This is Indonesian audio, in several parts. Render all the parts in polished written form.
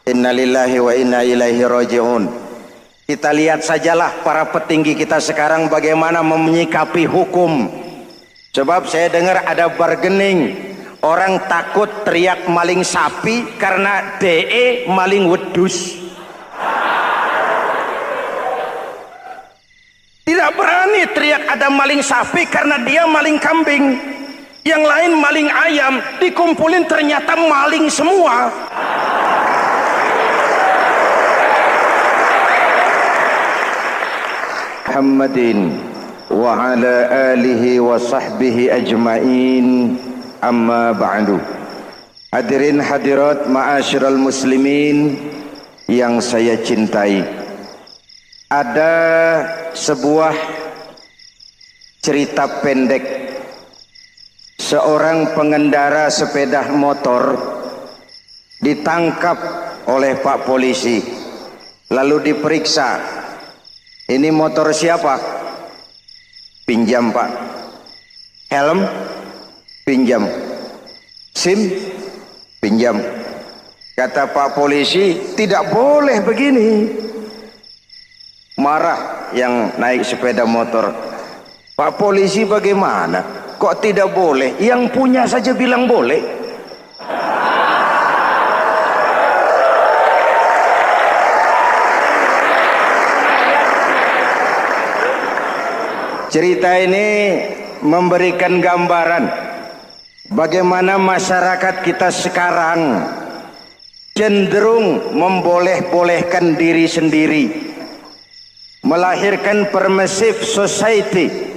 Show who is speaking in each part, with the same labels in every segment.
Speaker 1: Innalillahi wa inna ilaihi raji'un. Kita lihat sajalah para petinggi kita sekarang bagaimana menyikapi hukum. Sebab saya dengar ada bargaining, orang takut teriak maling sapi karena DE maling wedus. Tidak berani teriak ada maling sapi karena dia maling kambing. Yang lain maling ayam, dikumpulin ternyata maling semua. Muhammadin wa ala alihi wa sahbihi ajma'in, amma ba'du. Hadirin hadirat ma'asyiral muslimin yang saya cintai, ada sebuah cerita pendek. Seorang pengendara sepeda motor ditangkap oleh Pak Polisi, lalu diperiksa. Ini motor siapa? Pinjam Pak. Helm? Pinjam. SIM? Pinjam. Kata Pak Polisi, tidak boleh begini. Marah yang naik sepeda motor. Pak Polisi bagaimana? Kok tidak boleh? Yang punya saja bilang boleh. Cerita ini memberikan gambaran bagaimana masyarakat kita sekarang cenderung memboleh-bolehkan diri sendiri, melahirkan permissive society.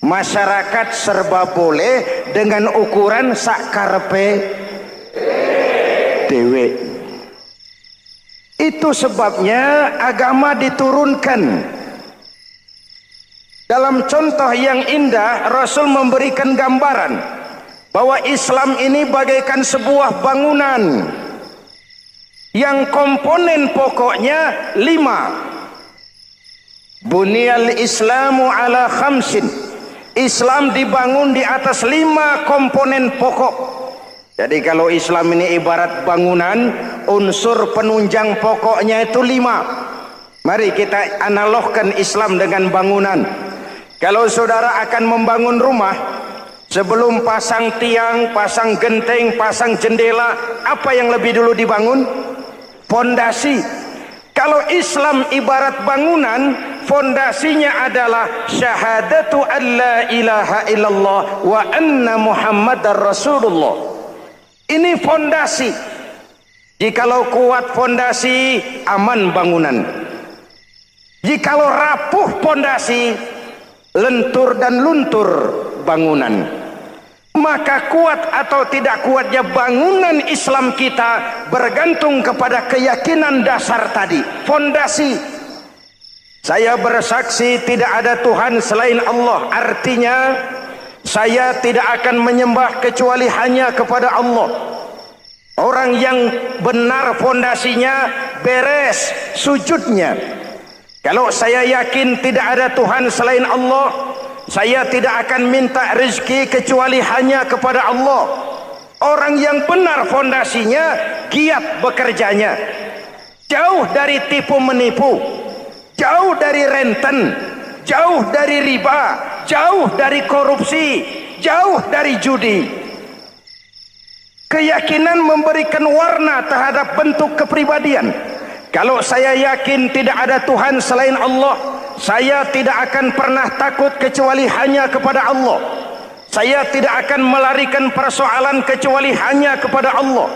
Speaker 1: Masyarakat serba boleh dengan ukuran sakarepe dewe. Itu sebabnya agama diturunkan. Dalam contoh yang indah, Rasul memberikan gambaran bahwa Islam ini bagaikan sebuah bangunan yang komponen pokoknya 5. Bunyal Islamu ala khamsin. Islam dibangun di atas 5 komponen pokok. Jadi kalau Islam ini ibarat bangunan, unsur penunjang pokoknya itu 5. Mari kita analogkan Islam dengan bangunan. Kalau saudara akan membangun rumah, sebelum pasang tiang, pasang genteng, pasang jendela, apa yang lebih dulu dibangun? Fondasi. Kalau Islam ibarat bangunan, fondasinya adalah syahadatu an la ilaha illallah wa anna muhammadar rasulullah. Ini fondasi. Jikalau kuat fondasi, aman bangunan. Jikalau rapuh fondasi, lentur dan luntur bangunan. Maka kuat atau tidak kuatnya bangunan Islam kita bergantung kepada keyakinan dasar tadi, fondasi. Saya bersaksi tidak ada Tuhan selain Allah, artinya saya tidak akan menyembah kecuali hanya kepada Allah. Orang yang benar fondasinya beres sujudnya. Kalau saya yakin tidak ada Tuhan selain Allah, saya tidak akan minta rezeki kecuali hanya kepada Allah. Orang yang benar fondasinya, giat bekerjanya, jauh dari tipu menipu, jauh dari renten, jauh dari riba, jauh dari korupsi, jauh dari judi. Keyakinan memberikan warna terhadap bentuk kepribadian. Kalau saya yakin tidak ada Tuhan selain Allah, saya tidak akan pernah takut kecuali hanya kepada Allah. Saya tidak akan melarikan persoalan kecuali hanya kepada Allah.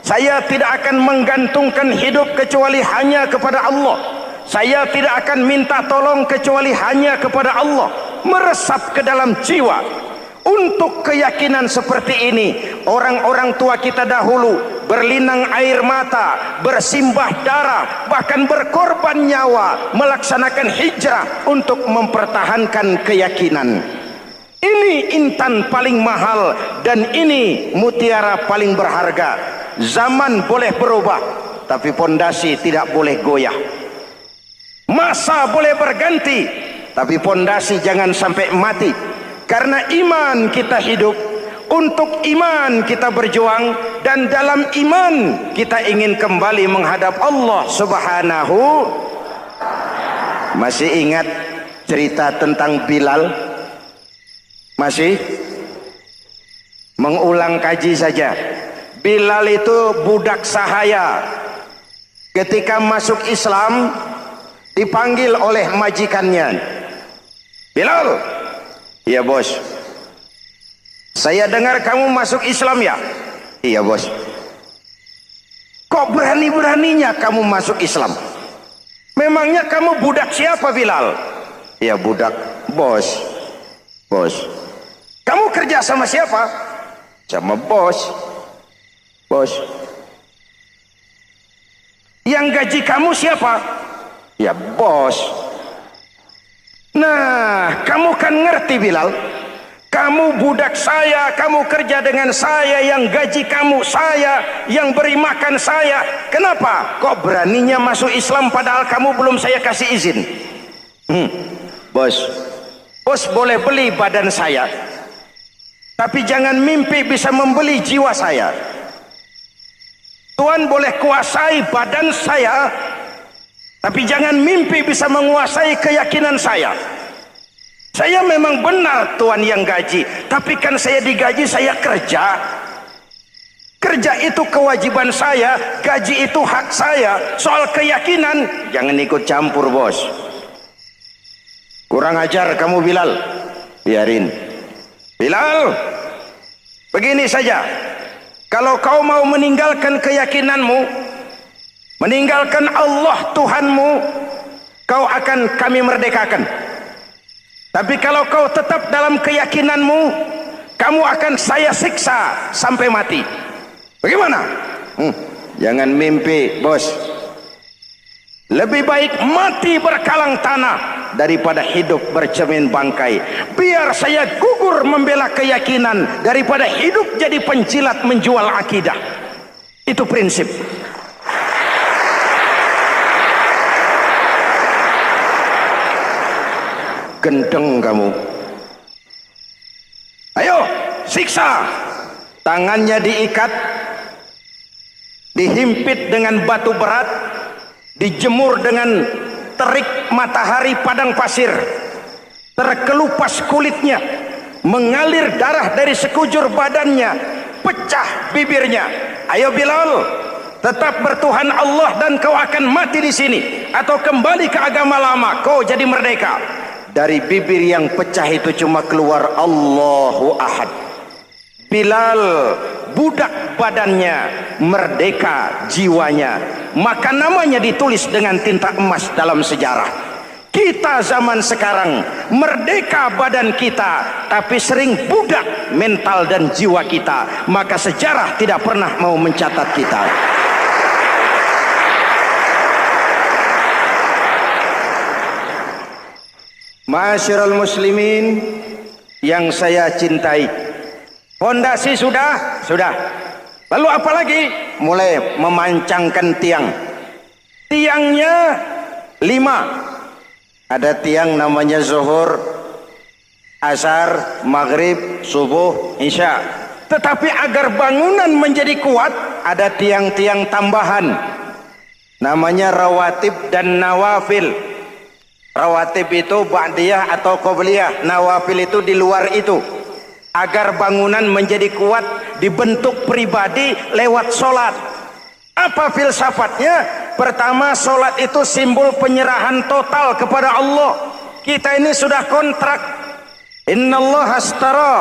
Speaker 1: Saya tidak akan menggantungkan hidup kecuali hanya kepada Allah. Saya tidak akan minta tolong kecuali hanya kepada Allah. Meresap ke dalam jiwa. Untuk keyakinan seperti ini, orang-orang tua kita dahulu berlinang air mata, bersimbah darah, bahkan berkorban nyawa, melaksanakan hijrah untuk mempertahankan keyakinan. Ini intan paling mahal dan ini mutiara paling berharga. Zaman boleh berubah, tapi pondasi tidak boleh goyah. Masa boleh berganti, tapi pondasi jangan sampai mati. Karena iman kita hidup, untuk iman kita berjuang, dan dalam iman kita ingin kembali menghadap Allah Subhanahu. Masih ingat cerita tentang Bilal? Masih? Mengulang kaji saja. Bilal itu budak sahaya. Ketika masuk Islam dipanggil oleh majikannya. Bilal, iya bos. Saya dengar kamu masuk Islam ya? Iya bos. Kok berani-beraninya kamu masuk Islam? Memangnya kamu budak siapa Bilal? Ya budak bos. Bos. Kamu kerja sama siapa? Sama bos. Bos. Yang gaji kamu siapa? Ya bos. Nah, kamu kan ngerti Bilal. Kamu budak saya, kamu kerja dengan saya, yang gaji kamu saya, yang beri makan saya. Kenapa? Kok beraninya masuk Islam padahal kamu belum saya kasih izin? Bos, bos boleh beli badan saya, tapi jangan mimpi bisa membeli jiwa saya. Tuhan boleh kuasai badan saya, tapi jangan mimpi bisa menguasai keyakinan saya. Saya memang benar Tuhan yang gaji, tapi kan saya digaji, saya kerja. Kerja itu kewajiban saya, gaji itu hak saya. Soal keyakinan, jangan ikut campur bos. Kurang ajar kamu Bilal. Biarin. Bilal, begini saja. Kalau kau mau meninggalkan keyakinanmu, meninggalkan Allah Tuhanmu, kau akan kami merdekakan. Tapi kalau kau tetap dalam keyakinanmu, kamu akan saya siksa sampai mati. Bagaimana? Jangan mimpi bos. Lebih baik mati berkalang tanah daripada hidup bercermin bangkai. Biar saya gugur membela keyakinan daripada hidup jadi penjilat menjual akidah. Itu prinsip. Gendeng kamu. Ayo siksa. Tangannya diikat, dihimpit dengan batu berat, dijemur dengan terik matahari padang pasir, terkelupas kulitnya, mengalir darah dari sekujur badannya, pecah bibirnya. Ayo Bilal, tetap bertuhan Allah dan kau akan mati di sini, atau kembali ke agama lama, kau jadi merdeka. Dari bibir yang pecah itu cuma keluar Allahu Ahad. Bilal budak badannya, merdeka jiwanya, maka namanya ditulis dengan tinta emas dalam sejarah. Kita zaman sekarang merdeka badan kita, tapi sering budak mental dan jiwa kita, maka sejarah tidak pernah mau mencatat kita. Ma'asyiral muslimin yang saya cintai, fondasi sudah. Lalu apa lagi? Mulai memancangkan tiang. Tiangnya 5. Ada tiang namanya zuhur, asar, maghrib, subuh, isya. Tetapi agar bangunan menjadi kuat, ada tiang-tiang tambahan. Namanya rawatib dan nawafil. Rawatib itu ba'diyah atau qobliyah, nawafil itu di luar itu. Agar bangunan menjadi kuat, dibentuk pribadi lewat solat. Apa filsafatnya? Pertama, solat itu simbol penyerahan total kepada Allah. Kita ini sudah kontrak. Innallaha astara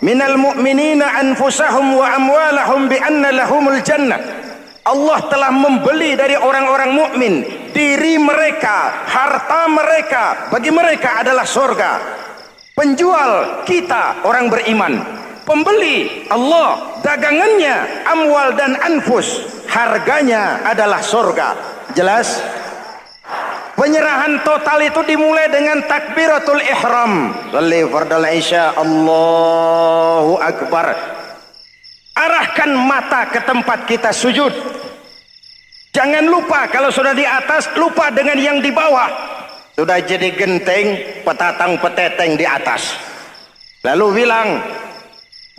Speaker 1: minal mu'minina anfusahum wa amwalahum bi anna lahumul jannah. Allah telah membeli dari orang-orang mukmin diri mereka, harta mereka, bagi mereka adalah surga. Penjual kita orang beriman, pembeli Allah, dagangannya amwal dan anfus, harganya adalah surga. Jelas? Penyerahan total itu dimulai dengan takbiratul ihram. Shalli fardal isya, Allahu akbar. Arahkan mata ke tempat kita sujud. Jangan lupa kalau sudah di atas, lupa dengan yang di bawah. Sudah jadi genteng, petatang peteteng di atas. Lalu bilang,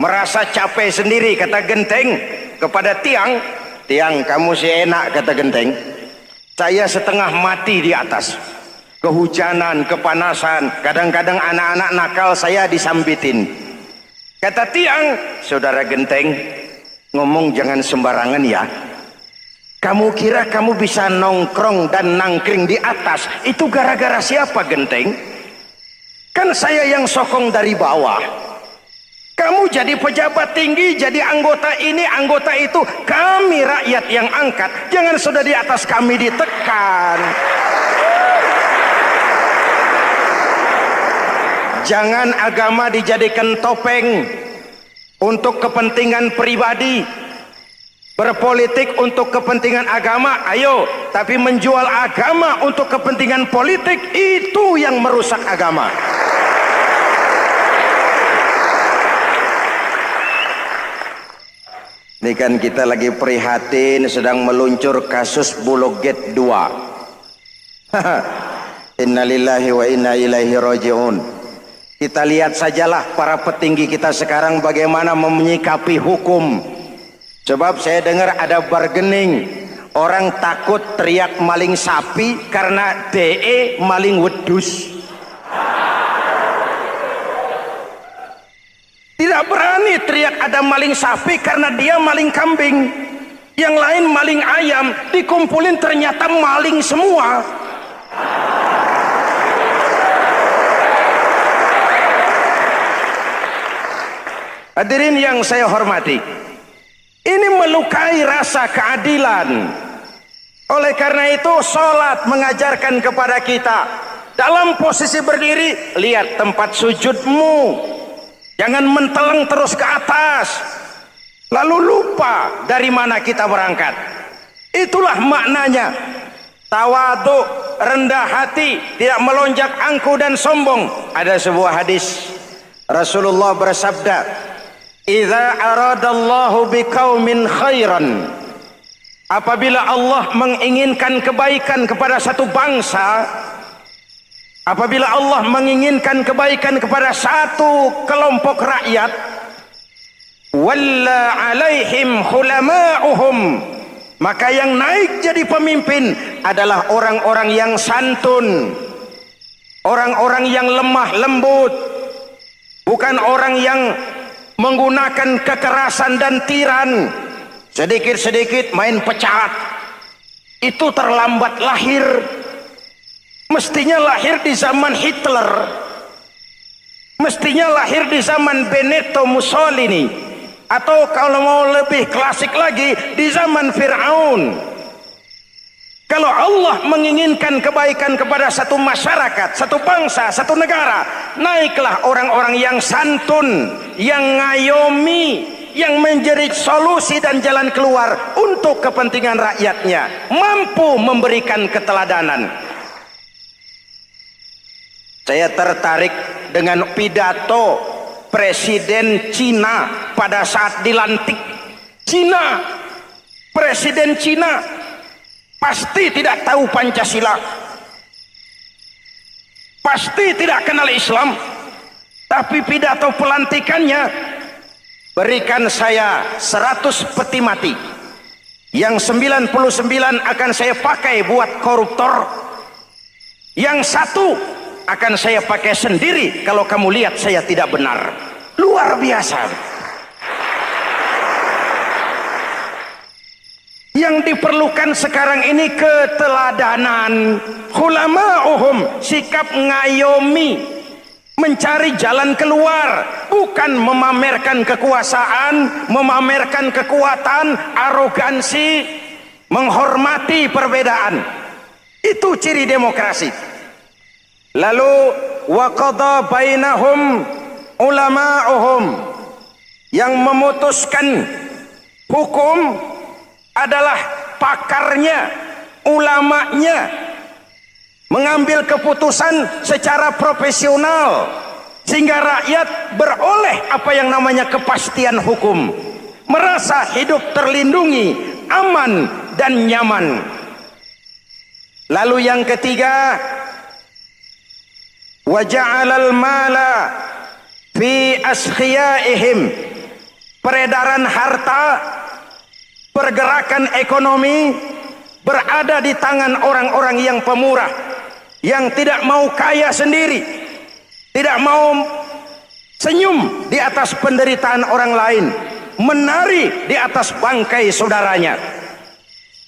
Speaker 1: merasa capek sendiri, kata genteng, kepada tiang, tiang kamu si enak, kata genteng, saya setengah mati di atas, kehujanan, kepanasan, kadang-kadang anak-anak nakal saya disambitin. Kata tiang, saudara genteng, ngomong jangan sembarangan ya. Kamu kira kamu bisa nongkrong dan nangkring di atas, itu gara-gara siapa genteng? Kan saya yang sokong dari bawah. Kamu jadi pejabat tinggi, jadi anggota ini, anggota itu. Kami rakyat yang angkat. Jangan sudah di atas kami ditekan. Jangan agama dijadikan topeng untuk kepentingan pribadi. Berpolitik untuk kepentingan agama, ayo. Tapi menjual agama untuk kepentingan politik, itu yang merusak agama. Ini kan kita lagi prihatin sedang meluncur kasus Bulog Gate 2. Innalillahi wa inna ilaihi raji'un. Kita lihat sajalah para petinggi kita sekarang bagaimana menyikapi hukum. Sebab saya dengar ada bargaining, orang takut teriak maling sapi karena DE maling wedus. Tidak berani teriak ada maling sapi karena dia maling kambing. Yang lain maling ayam, dikumpulin ternyata maling semua. Hadirin yang saya hormati, ini melukai rasa keadilan. Oleh karena itu sholat mengajarkan kepada kita, dalam posisi berdiri, lihat tempat sujudmu. Jangan menteleng terus ke atas, lalu lupa dari mana kita berangkat. Itulah maknanya tawadhu, rendah hati, tidak melonjak angkuh dan sombong. Ada sebuah hadis Rasulullah bersabda, "Idza aradallahu biqaumin khairan." Apabila Allah menginginkan kebaikan kepada satu bangsa, apabila Allah menginginkan kebaikan kepada satu kelompok rakyat, walla alaihim khulama'uhum, maka yang naik jadi pemimpin adalah orang-orang yang santun, orang-orang yang lemah lembut, bukan orang yang menggunakan kekerasan dan tiran, sedikit-sedikit main pecat. Itu terlambat lahir. Mestinya lahir di zaman Hitler, mestinya lahir di zaman Benito Mussolini, atau kalau mau lebih klasik lagi di zaman Fir'aun. Kalau Allah menginginkan kebaikan kepada satu masyarakat, satu bangsa, satu negara, naiklah orang-orang yang santun, yang ngayomi, yang menjadi solusi dan jalan keluar untuk kepentingan rakyatnya, mampu memberikan keteladanan. Saya tertarik dengan pidato Presiden Cina pada saat dilantik. Cina, Presiden Cina pasti tidak tahu Pancasila, pasti tidak kenal Islam, tapi pidato pelantikannya, berikan saya 100 peti mati, yang 99 akan saya pakai buat koruptor, yang satu akan saya pakai sendiri kalau kamu lihat saya tidak benar. Luar biasa. Yang diperlukan sekarang ini keteladanan. Khulama'uhum, sikap ngayomi, mencari jalan keluar, bukan memamerkan kekuasaan, memamerkan kekuatan, arogansi, menghormati perbedaan. Itu ciri demokrasi. Lalu waqadha bainahum ulama'uhum, yang memutuskan hukum adalah pakarnya, ulamanya, mengambil keputusan secara profesional sehingga rakyat beroleh apa yang namanya kepastian hukum, merasa hidup terlindungi, aman dan nyaman. Lalu yang ketiga, wa ja'alal mala fi askhiyaihim, peredaran harta pergerakan ekonomi berada di tangan orang-orang yang pemurah, yang tidak mau kaya sendiri, tidak mau senyum di atas penderitaan orang lain, menari di atas bangkai saudaranya.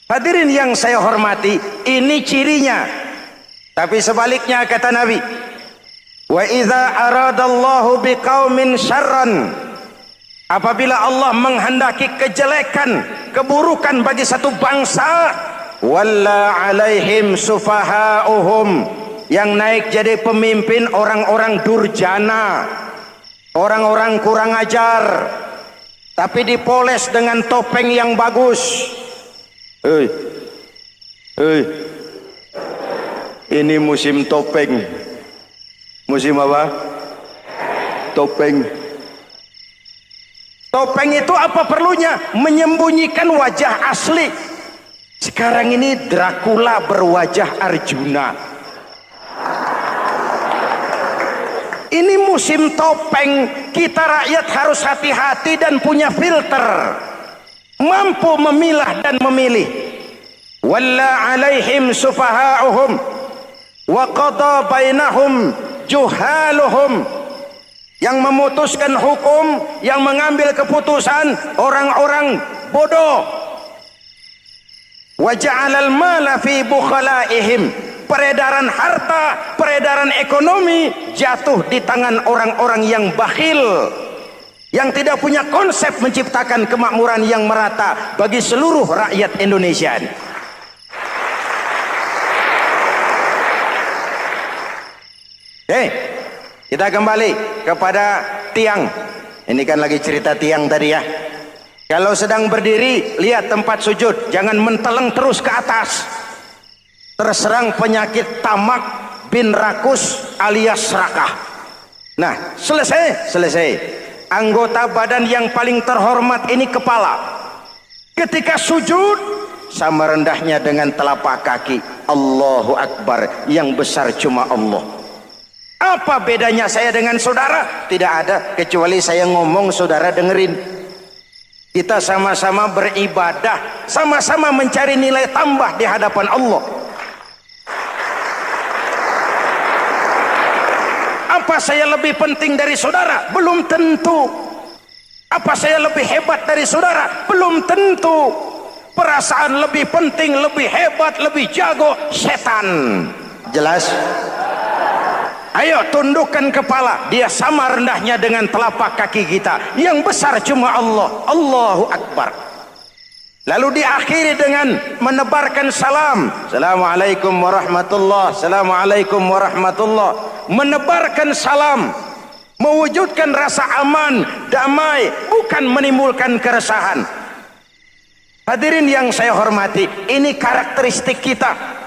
Speaker 1: Hadirin yang saya hormati, ini cirinya. Tapi sebaliknya kata Nabi, wa idza aradallahu biqaumin syarran, apabila Allah menghendaki kejelekan, keburukan bagi satu bangsa, walla alaihim sufahauhum, yang naik jadi pemimpin orang-orang durjana, orang-orang kurang ajar, tapi dipoles dengan topeng yang bagus. Ini musim topeng. Musim apa? Topeng. Topeng itu apa perlunya? Menyembunyikan wajah asli. Sekarang ini Dracula berwajah Arjuna. Ini musim topeng. Kita rakyat harus hati-hati dan punya filter, mampu memilah dan memilih. Walla alaihim sufahauhum wa qada bainahum juhaluhum, yang memutuskan hukum, yang mengambil keputusan orang-orang bodoh. Wa ja'alal mala fi bukhalaihim, peredaran harta, peredaran ekonomi jatuh di tangan orang-orang yang bakhil, yang tidak punya konsep menciptakan kemakmuran yang merata bagi seluruh rakyat Indonesia. Kita kembali kepada tiang. Ini kan lagi cerita tiang tadi ya. Kalau sedang berdiri, lihat tempat sujud, jangan menteleng terus ke atas. Terserang penyakit tamak bin rakus alias serakah. Nah, selesai. Anggota badan yang paling terhormat ini kepala. Ketika sujud, sama rendahnya dengan telapak kaki. Allahu Akbar, yang besar cuma Allah. Apa bedanya saya dengan saudara? Tidak ada, kecuali saya ngomong saudara dengerin. Kita sama-sama beribadah, sama-sama mencari nilai tambah di hadapan Allah. Apa saya lebih penting dari saudara? Belum tentu. Apa saya lebih hebat dari saudara? Belum tentu. Perasaan lebih penting, lebih hebat, lebih jago setan. Jelas? Ayo tundukkan kepala, dia sama rendahnya dengan telapak kaki kita. Yang besar cuma Allah. Allahu Akbar. Lalu diakhiri dengan menebarkan salam. Assalamualaikum warahmatullah. Assalamualaikum warahmatullah. Menebarkan salam, mewujudkan rasa aman, damai, bukan menimbulkan keresahan. Hadirin yang saya hormati, ini karakteristik kita.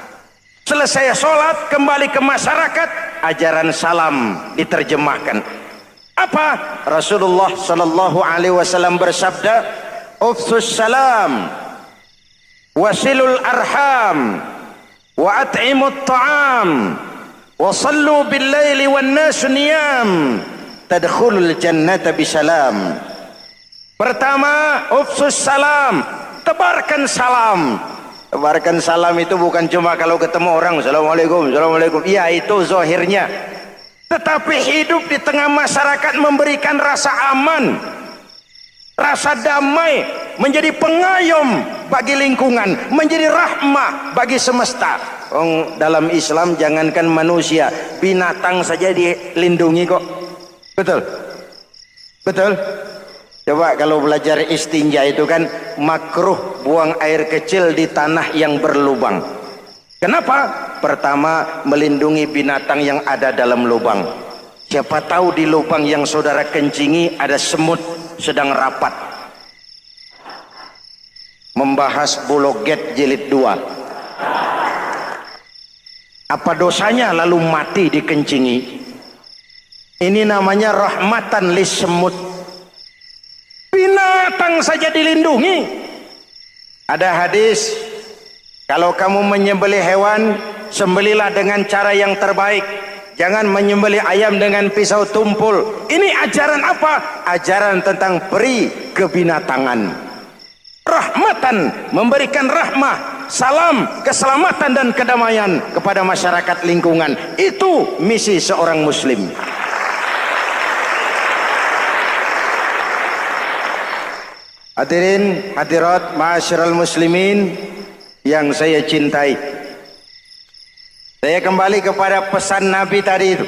Speaker 1: Selesai sholat, kembali ke masyarakat, ajaran salam diterjemahkan. Apa? Rasulullah sallallahu alaihi wasallam bersabda, "Ufsus salam, wasilul arham, wa at'imut ta'am, wa sallu bil laili wan nasu niyam, tadkhulul jannata bisalam." Pertama, ufsus salam, tebarkan salam. Tebarkan salam itu bukan cuma kalau ketemu orang assalamualaikum, assalamualaikum. Iya, itu zahirnya. Tetapi hidup di tengah masyarakat memberikan rasa aman, rasa damai, menjadi pengayom bagi lingkungan, menjadi rahmah bagi semesta. Dalam Islam jangankan manusia, binatang saja dilindungi kok. Betul? Betul? Coba kalau belajar istinja itu kan makruh buang air kecil di tanah yang berlubang. Kenapa? Pertama, melindungi binatang yang ada dalam lubang. Siapa tahu di lubang yang saudara kencingi ada semut sedang rapat. Membahas Bologet jilid 2. Apa dosanya lalu mati dikencingi? Ini namanya rahmatan lis semut. Binatang saja dilindungi. Ada hadis, kalau kamu menyembelih hewan, sembelilah dengan cara yang terbaik. Jangan menyembelih ayam dengan pisau tumpul. Ini ajaran apa? Ajaran tentang peri kebinatangan. rahmatan, memberikan rahmah, salam, keselamatan dan kedamaian kepada masyarakat lingkungan. Itu misi seorang muslim. Hadirin hadirat ma'asyiral muslimin yang saya cintai, saya kembali kepada pesan Nabi tadi itu.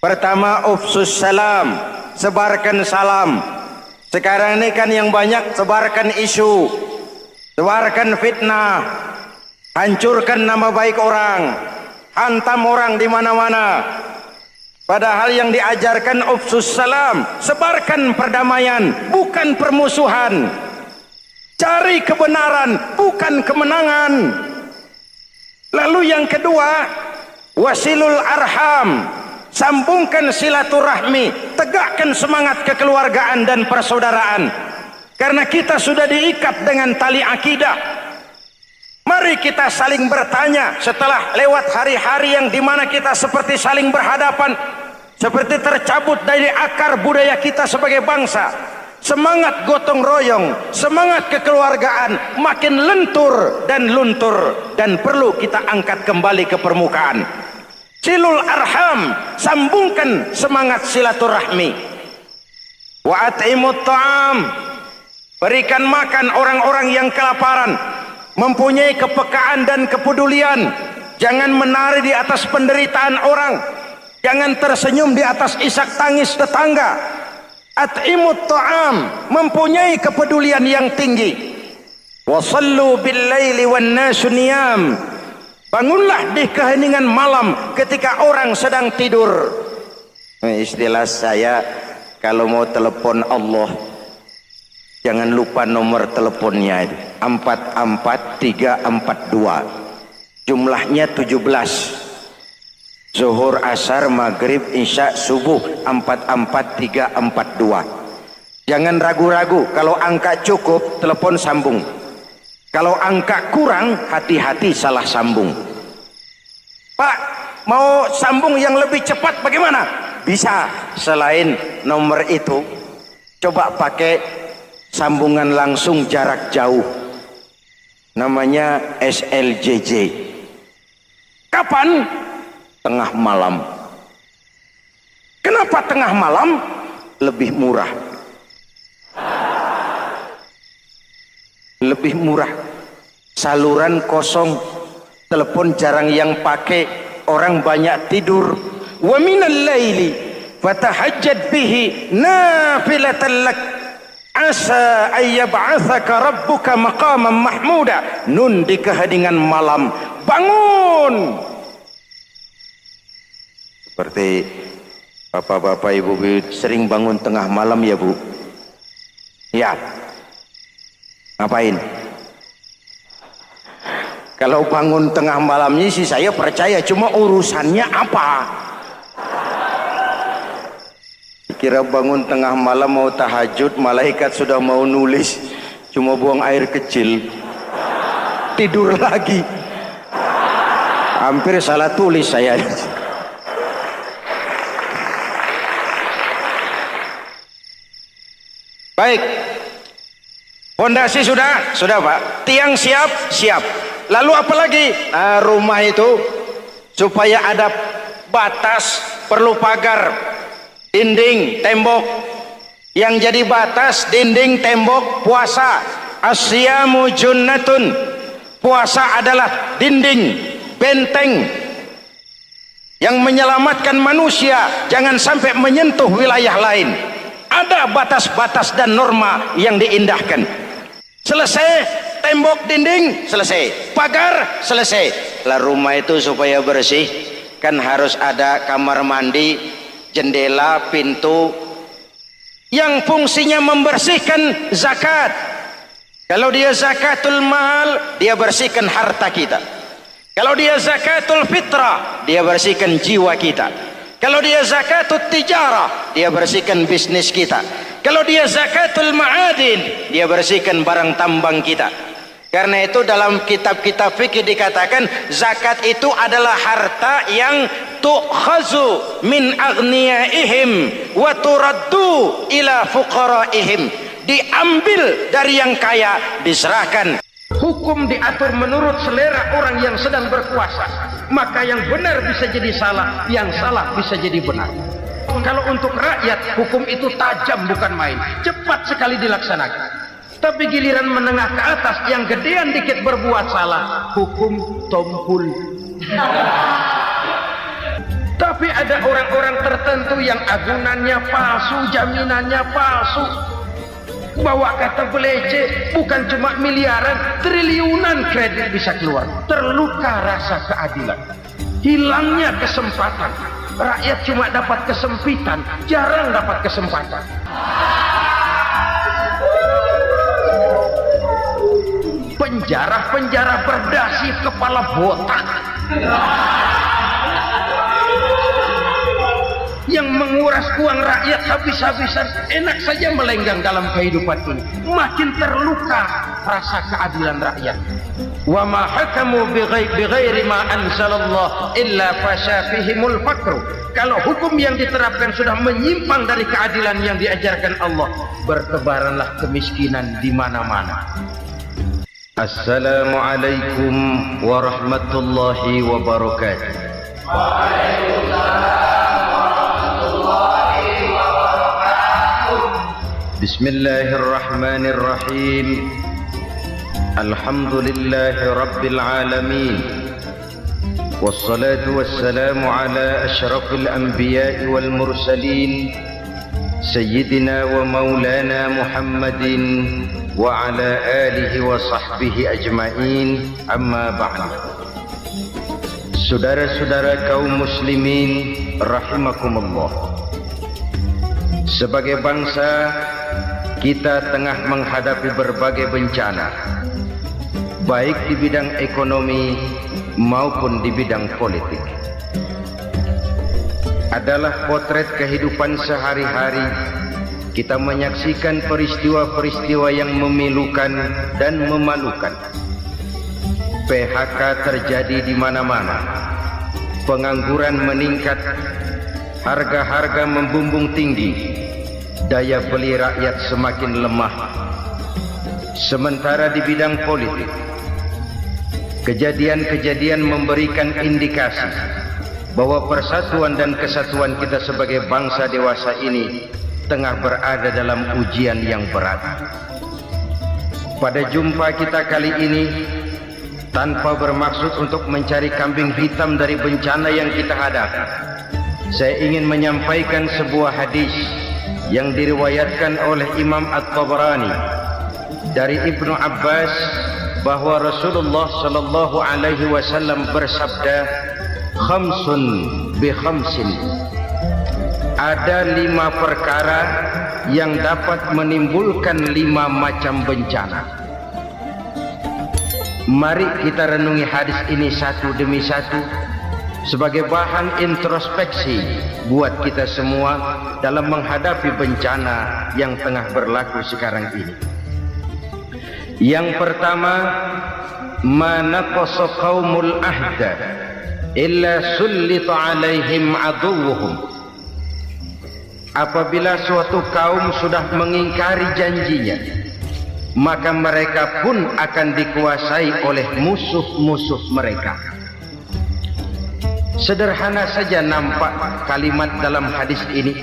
Speaker 1: Pertama, ufsus salam, sebarkan salam. Sekarang ini kan yang banyak sebarkan isu, sebarkan fitnah, hancurkan nama baik orang, hantam orang di mana-mana. Padahal yang diajarkan ufsus salam, sebarkan perdamaian, bukan permusuhan. Cari kebenaran, bukan kemenangan. Lalu yang kedua, wasilul arham, sambungkan silaturahmi, tegakkan semangat kekeluargaan dan persaudaraan. Karena kita sudah diikat dengan tali akidah. Mari kita saling bertanya setelah lewat hari-hari yang dimana kita seperti saling berhadapan, seperti tercabut dari akar budaya kita sebagai bangsa. Semangat gotong royong, semangat kekeluargaan makin lentur dan luntur, dan perlu kita angkat kembali ke permukaan. Silul arham, sambungkan semangat silaturahmi. Wa at'imut ta'am, berikan makan orang-orang yang kelaparan, mempunyai kepekaan dan kepedulian. Jangan menari di atas penderitaan orang, jangan tersenyum di atas isak tangis tetangga. At'imut ta'am, mempunyai kepedulian yang tinggi. Wa sallu bil laili wan nasu niyam, bangunlah di keheningan malam ketika orang sedang tidur. Istilah saya, kalau mau telepon Allah, jangan lupa nomor teleponnya itu 44342. Jumlahnya 17. Zuhur, asar, maghrib, isya, subuh 44342. Jangan ragu-ragu, kalau angka cukup telepon sambung. Kalau angka kurang, hati-hati salah sambung. Pak, mau sambung yang lebih cepat bagaimana? Bisa, selain nomor itu, coba pakai sambungan langsung jarak jauh. Namanya SLJJ. Kapan? Tengah malam. Kenapa tengah malam? Lebih murah. Lebih murah. Saluran kosong, telepon jarang yang pakai, orang banyak tidur. Wa minal laili fatahajjad bihi nafilatan lak asa ayyab'atsaka rabbuka maqaman mahmuda. Nun, di keheningan malam bangun. Seperti bapak-bapak, ibu-ibu sering bangun tengah malam ya Bu? Ya. Ngapain? Kalau bangun tengah malamnya sih saya percaya, cuma urusannya apa? Kira bangun tengah malam mau tahajud, malaikat sudah mau nulis, cuma buang air kecil, tidur lagi. Hampir salah tulis saya. Baik, fondasi sudah Pak, tiang siap. Lalu apa lagi? Nah, rumah itu supaya ada batas, perlu pagar, dinding, tembok. Yang jadi batas, dinding, tembok, puasa. Asyamu junnatun, puasa adalah dinding, benteng yang menyelamatkan manusia jangan sampai menyentuh wilayah lain. Ada batas-batas dan norma yang diindahkan. Selesai, tembok, dinding, selesai. Pagar, selesai. Lah rumah itu supaya bersih, kan harus ada kamar mandi, jendela, pintu, yang fungsinya membersihkan zakat. Kalau dia zakatul mal, dia bersihkan harta kita. Kalau dia zakatul fitrah, dia bersihkan jiwa kita. Kalau dia zakatul tijarah, dia bersihkan bisnis kita. Kalau dia zakatul ma'adin, dia bersihkan barang tambang kita. Karena itu dalam kitab-kitab fikih dikatakan zakat itu adalah harta yang tu'khazu min aghniyaihim wa turaddu ila fuqaraihim. diambil dari yang kaya, diserahkan. Hukum diatur menurut selera orang yang sedang berkuasa, maka yang benar bisa jadi salah, yang salah bisa jadi benar. Kalau untuk rakyat, hukum itu tajam bukan main, cepat sekali dilaksanakan. Tapi giliran menengah ke atas yang gedean dikit berbuat salah, hukum tompul. Tapi ada orang-orang tertentu yang agunannya palsu, jaminannya palsu, bawa kata belece, bukan cuma miliaran, triliunan kredit bisa keluar. Terluka rasa keadilan, hilangnya kesempatan. Rakyat cuma dapat kesempitan, jarang dapat kesempatan. Penjara-penjara berdasi kepala botak yang menguras uang rakyat habis-habisan, enak saja melenggang dalam kehidupan ini. Makin terluka rasa keadilan rakyat. Wa ma hakamu bighairi ma anzalallah illa fasha fihimul faqru. Kalau hukum yang diterapkan sudah menyimpang dari keadilan yang diajarkan Allah, bertebaranlah kemiskinan di mana-mana. Assalamualaikum warahmatullahi wabarakatuh. Bismillahirrahmanirrahim. Alhamdulillahi rabbil alamin. Wassalatu wassalamu ala asyrafil anbiya'i wal mursalin, Sayyidina wa maulana Muhammadin wa ala alihi wa sahbihi ajma'in, amma ba'du. Saudara-saudara kaum muslimin rahimakumullah, sebagai bangsa kita tengah menghadapi berbagai bencana, baik di bidang ekonomi maupun di bidang politik. Adalah potret kehidupan sehari-hari. Kita menyaksikan peristiwa-peristiwa yang memilukan dan memalukan. PHK terjadi di mana-mana, pengangguran meningkat, harga-harga membumbung tinggi, daya beli rakyat semakin lemah. Sementara di bidang politik, kejadian-kejadian memberikan indikasi bahwa persatuan dan kesatuan kita sebagai bangsa dewasa ini tengah berada dalam ujian yang berat. Pada jumpa kita kali ini, tanpa bermaksud untuk mencari kambing hitam dari bencana yang kita hadapi, saya ingin menyampaikan sebuah hadis yang diriwayatkan oleh Imam At-Tabarani dari Ibnu Abbas, bahwa Rasulullah sallallahu alaihi wasallam bersabda, khamsun bi khamsin. Ada 5 perkara yang dapat menimbulkan 5 macam bencana. Mari kita renungi hadis ini satu demi satu sebagai bahan introspeksi buat kita semua dalam menghadapi bencana yang tengah berlaku sekarang ini. Yang pertama, manaqasa qaumul ahda illa sullita alaihim aduwwuhum. Apabila suatu kaum sudah mengingkari janjinya, maka mereka pun akan dikuasai oleh musuh-musuh mereka. Sederhana saja nampak kalimat dalam hadis ini.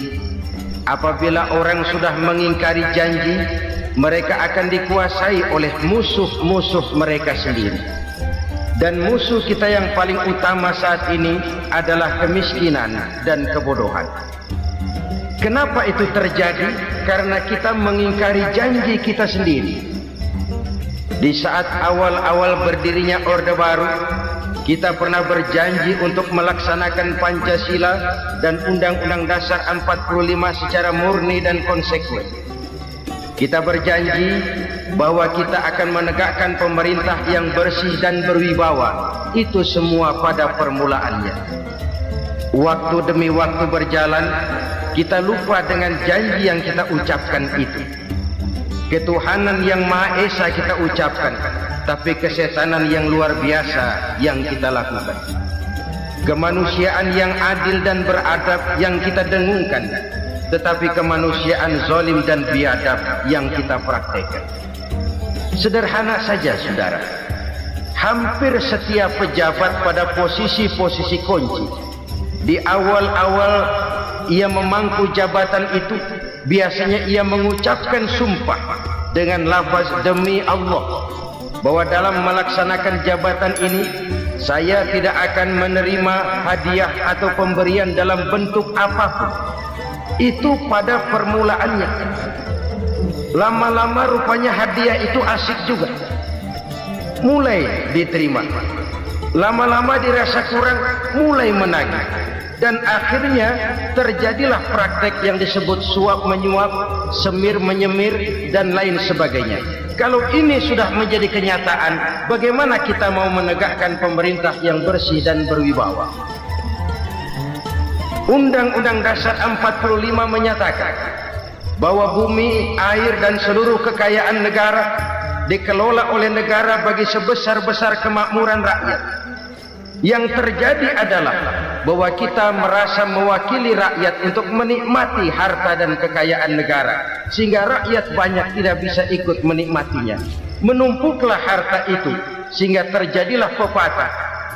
Speaker 1: Apabila orang sudah mengingkari janji, mereka akan dikuasai oleh musuh-musuh mereka sendiri. Dan musuh kita yang paling utama saat ini adalah kemiskinan dan kebodohan. Kenapa itu terjadi? Karena kita mengingkari janji kita sendiri. Di saat awal-awal berdirinya Orde Baru, kita pernah berjanji untuk melaksanakan Pancasila dan Undang-Undang Dasar 45 secara murni dan konsekuen. Kita berjanji bahwa kita akan menegakkan pemerintah yang bersih dan berwibawa. Itu semua pada permulaannya. Waktu demi waktu berjalan, kita lupa dengan janji yang kita ucapkan itu. Ketuhanan yang Maha Esa kita ucapkan, tapi kesetanan yang luar biasa yang kita lakukan. Kemanusiaan yang adil dan beradab yang kita dengungkan, tetapi kemanusiaan zalim dan biadab yang kita praktekkan. Sederhana saja saudara, hampir setiap pejabat pada posisi-posisi kunci, di awal-awal ia memangku jabatan itu, biasanya ia mengucapkan sumpah dengan lafaz demi Allah, bahwa dalam melaksanakan jabatan ini saya tidak akan menerima hadiah atau pemberian dalam bentuk apapun. Itu pada permulaannya. Lama-lama rupanya hadiah itu asik juga, mulai diterima. Lama-lama dirasa kurang, mulai menagih, dan akhirnya terjadilah praktek yang disebut suap menyuap, semir menyemir, dan lain sebagainya. Kalau ini sudah menjadi kenyataan, bagaimana kita mau menegakkan pemerintah yang bersih dan berwibawa? Undang-Undang Dasar 45 menyatakan bahwa bumi, air, dan seluruh kekayaan negara dikelola oleh negara bagi sebesar-besar kemakmuran rakyat. Yang terjadi adalah bahwa kita merasa mewakili rakyat untuk menikmati harta dan kekayaan negara, sehingga rakyat banyak tidak bisa ikut menikmatinya. Menumpuklah harta itu sehingga terjadilah pepatah,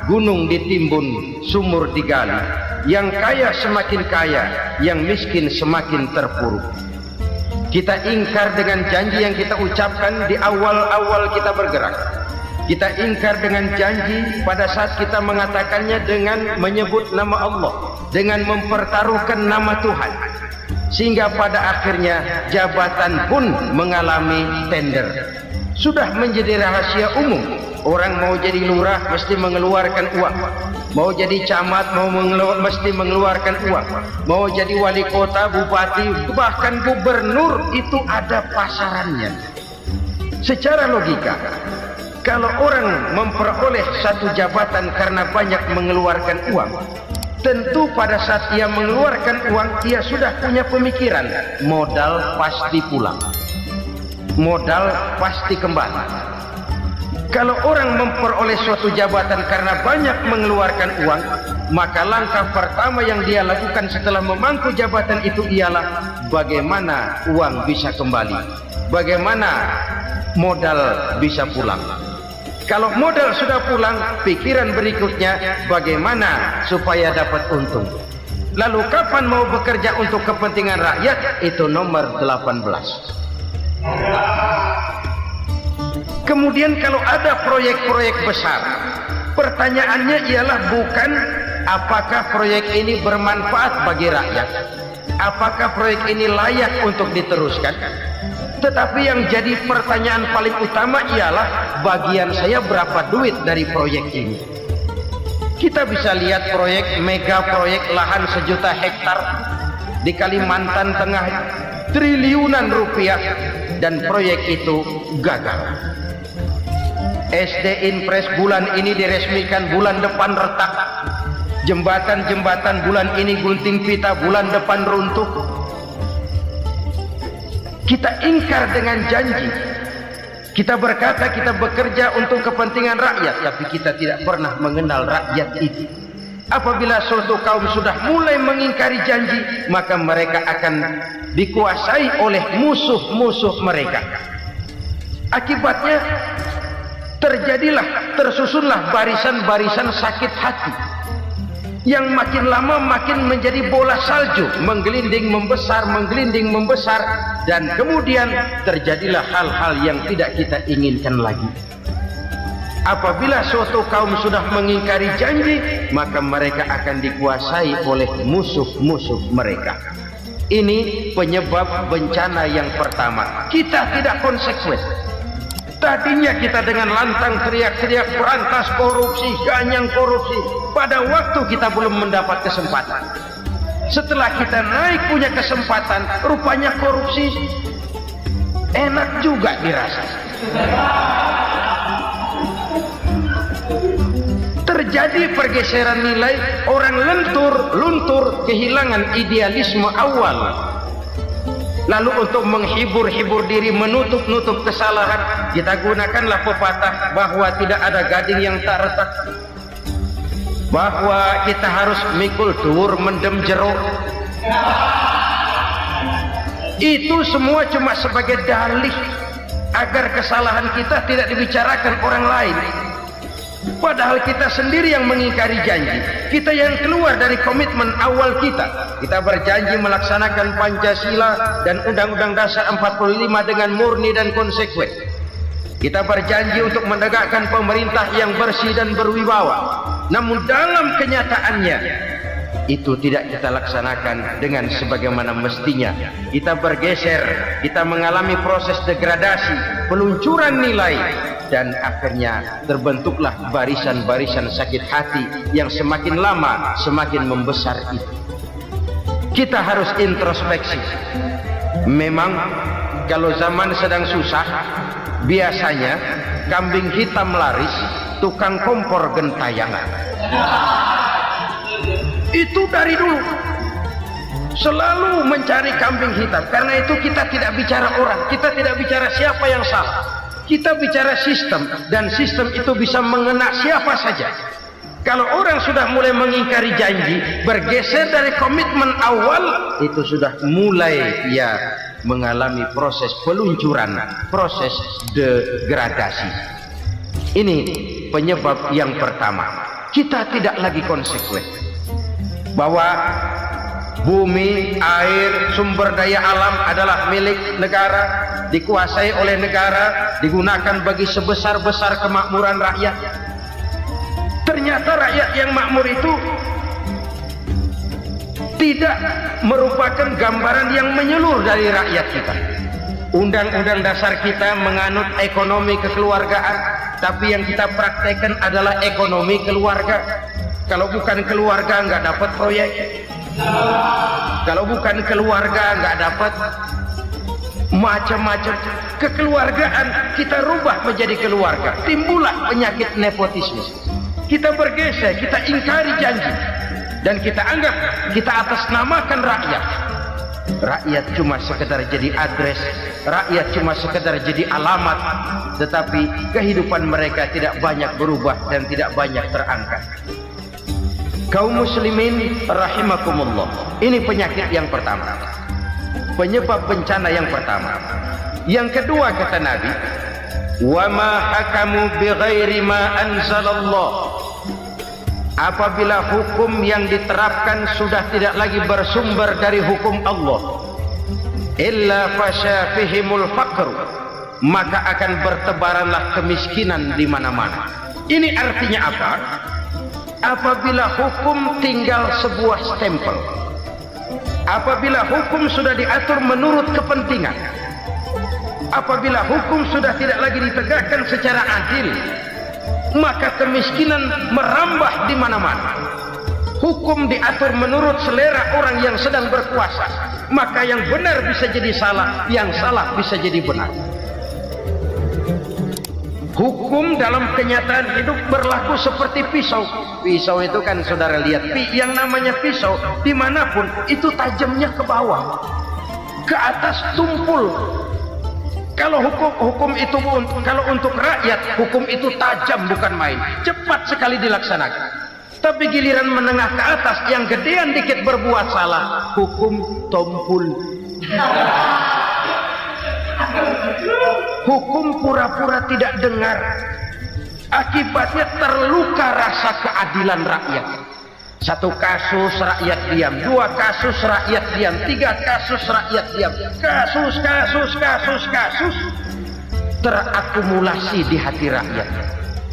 Speaker 1: gunung ditimbun, sumur digali. Yang kaya semakin kaya, yang miskin semakin terpuruk. Kita ingkar dengan janji yang kita ucapkan di awal-awal kita bergerak. Kita ingkar dengan janji pada saat kita mengatakannya dengan menyebut nama Allah, dengan mempertaruhkan nama Tuhan, sehingga pada akhirnya jabatan pun mengalami tender. Sudah menjadi rahasia umum, orang mau jadi lurah mesti mengeluarkan uang, mau jadi camat mesti mengeluarkan uang, mau jadi wali kota, bupati, bahkan gubernur, itu ada pasarannya. Secara logika, kalau orang memperoleh satu jabatan karena banyak mengeluarkan uang, tentu pada saat ia mengeluarkan uang, ia sudah punya pemikiran, modal pasti pulang, modal pasti kembali. Kalau orang memperoleh suatu jabatan karena banyak mengeluarkan uang, maka langkah pertama yang dia lakukan setelah memangku jabatan itu ialah bagaimana uang bisa kembali, bagaimana modal bisa pulang. Kalau modal sudah pulang, pikiran berikutnya bagaimana supaya dapat untung. Lalu kapan mau bekerja untuk kepentingan rakyat? Itu nomor 18. Kemudian kalau ada proyek-proyek besar, pertanyaannya ialah bukan apakah proyek ini bermanfaat bagi rakyat, apakah proyek ini layak untuk diteruskan, tetapi yang jadi pertanyaan paling utama ialah bagian saya berapa duit dari proyek ini. Kita bisa lihat proyek, mega proyek lahan 1 juta hektar di Kalimantan Tengah, triliunan rupiah, dan proyek itu gagal. SD Impres bulan ini diresmikan, bulan depan retak. Jembatan-jembatan bulan ini gunting pita, bulan depan runtuh. Kita ingkar dengan janji. Kita berkata kita bekerja untuk kepentingan rakyat, tapi kita tidak pernah mengenal rakyat itu. Apabila suatu kaum sudah mulai mengingkari janji, maka mereka akan dikuasai oleh musuh-musuh mereka. Akibatnya tersusunlah barisan-barisan sakit hati, yang makin lama makin menjadi bola salju, menggelinding membesar, dan kemudian terjadilah hal-hal yang tidak kita inginkan lagi. Apabila suatu kaum sudah mengingkari janji, maka mereka akan dikuasai oleh musuh-musuh mereka. Ini penyebab bencana yang pertama. Kita tidak konsekuen. Tadinya kita dengan lantang teriak-teriak berantas korupsi, ganyang korupsi. Pada waktu kita belum mendapat kesempatan. Setelah kita naik punya kesempatan, rupanya korupsi enak juga dirasa. Terjadi pergeseran nilai, orang luntur, kehilangan idealisme awal. Lalu untuk menghibur diri, menutup kesalahan, kita gunakanlah pepatah bahwa tidak ada gading yang tak retak, bahwa kita harus mikul dur mendem jeruk. Itu semua cuma sebagai dalih agar kesalahan kita tidak dibicarakan orang lain. Padahal kita sendiri yang mengingkari janji. Kita yang keluar dari komitmen awal kita. Kita berjanji melaksanakan Pancasila dan Undang-Undang Dasar 45 dengan murni dan konsekuen. Kita berjanji untuk menegakkan pemerintah yang bersih dan berwibawa. Namun dalam kenyataannya itu tidak kita laksanakan dengan sebagaimana mestinya. Kita bergeser, kita mengalami proses degradasi, peluncuran nilai, dan akhirnya terbentuklah barisan-barisan sakit hati yang semakin lama semakin membesar itu. Kita harus introspeksi. Memang kalau zaman sedang susah, biasanya kambing hitam laris, tukang kompor gentayangan. Itu dari dulu selalu mencari kambing hitam. Karena itu kita tidak bicara orang, kita tidak bicara siapa yang salah, kita bicara sistem, dan sistem itu bisa mengena siapa saja. Kalau orang sudah mulai mengingkari janji, bergeser dari komitmen awal, itu sudah mulai ya mengalami proses peluncuran, proses degradasi. Ini penyebab yang pertama. Kita tidak lagi konsekuen bahwa bumi, air, sumber daya alam adalah milik negara, dikuasai oleh negara, digunakan bagi sebesar-besar kemakmuran rakyat. Ternyata rakyat yang makmur itu tidak merupakan gambaran yang menyeluruh dari rakyat kita. Undang-undang dasar kita menganut ekonomi kekeluargaan, tapi yang kita praktekkan adalah ekonomi keluarga. Kalau bukan keluarga nggak dapat proyek, kalau bukan keluarga nggak dapat macam-macam. Kekeluargaan kita rubah menjadi keluarga, timbullah penyakit nepotisme. Kita bergeser, kita ingkari janji, dan kita anggap kita atasnamakan rakyat. Rakyat cuma sekedar jadi adres, rakyat cuma sekedar jadi alamat, tetapi kehidupan mereka tidak banyak berubah dan tidak banyak terangkat. Kaum muslimin rahimakumullah, ini penyakit yang pertama, penyebab bencana yang pertama. Yang kedua kata Nabi, wa ma hakamu bighairi ma anzalallah. Apabila hukum yang diterapkan sudah tidak lagi bersumber dari hukum Allah, illa fasya fihimul faqr, maka akan bertebaranlah kemiskinan di mana-mana. Ini artinya apa? Apabila hukum tinggal sebuah stempel, apabila hukum sudah diatur menurut kepentingan, apabila hukum sudah tidak lagi ditegakkan secara adil, maka kemiskinan merambah di mana-mana. Hukum diatur menurut selera orang yang sedang berkuasa, maka yang benar bisa jadi salah, yang salah bisa jadi benar. Hukum dalam kenyataan hidup berlaku seperti pisau. Pisau itu kan saudara lihat, yang namanya pisau dimanapun itu tajamnya ke bawah, ke atas tumpul. Kalau hukum itu kalau untuk rakyat, hukum itu tajam bukan main, cepat sekali dilaksanakan. Tapi giliran menengah ke atas yang gedean dikit berbuat salah, hukum tumpul. Hukum pura-pura tidak dengar, akibatnya terluka rasa keadilan rakyat. Satu kasus rakyat diam, dua kasus rakyat diam, tiga kasus rakyat diam, kasus terakumulasi di hati rakyat,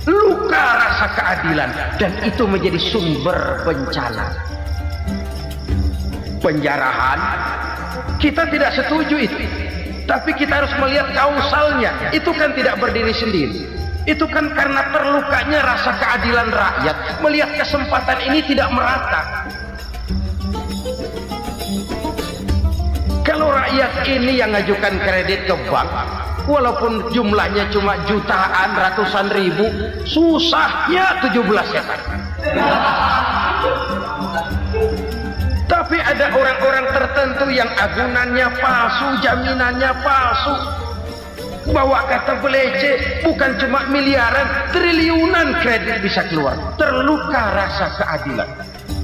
Speaker 1: luka rasa keadilan, dan itu menjadi sumber bencana. Penjarahan kita tidak setuju itu, tapi kita harus melihat kausalnya. Itu kan tidak berdiri sendiri, itu kan karena terlukanya rasa keadilan rakyat, melihat kesempatan ini tidak merata. Kalau rakyat ini yang ngajukan kredit ke bank, walaupun jumlahnya cuma jutaan, ratusan ribu, susahnya 17 setan. Tapi ada orang-orang tertentu yang agunannya palsu, jaminannya palsu, bawa kata belece, bukan cuma miliaran, triliunan kredit bisa keluar. Terluka rasa keadilan,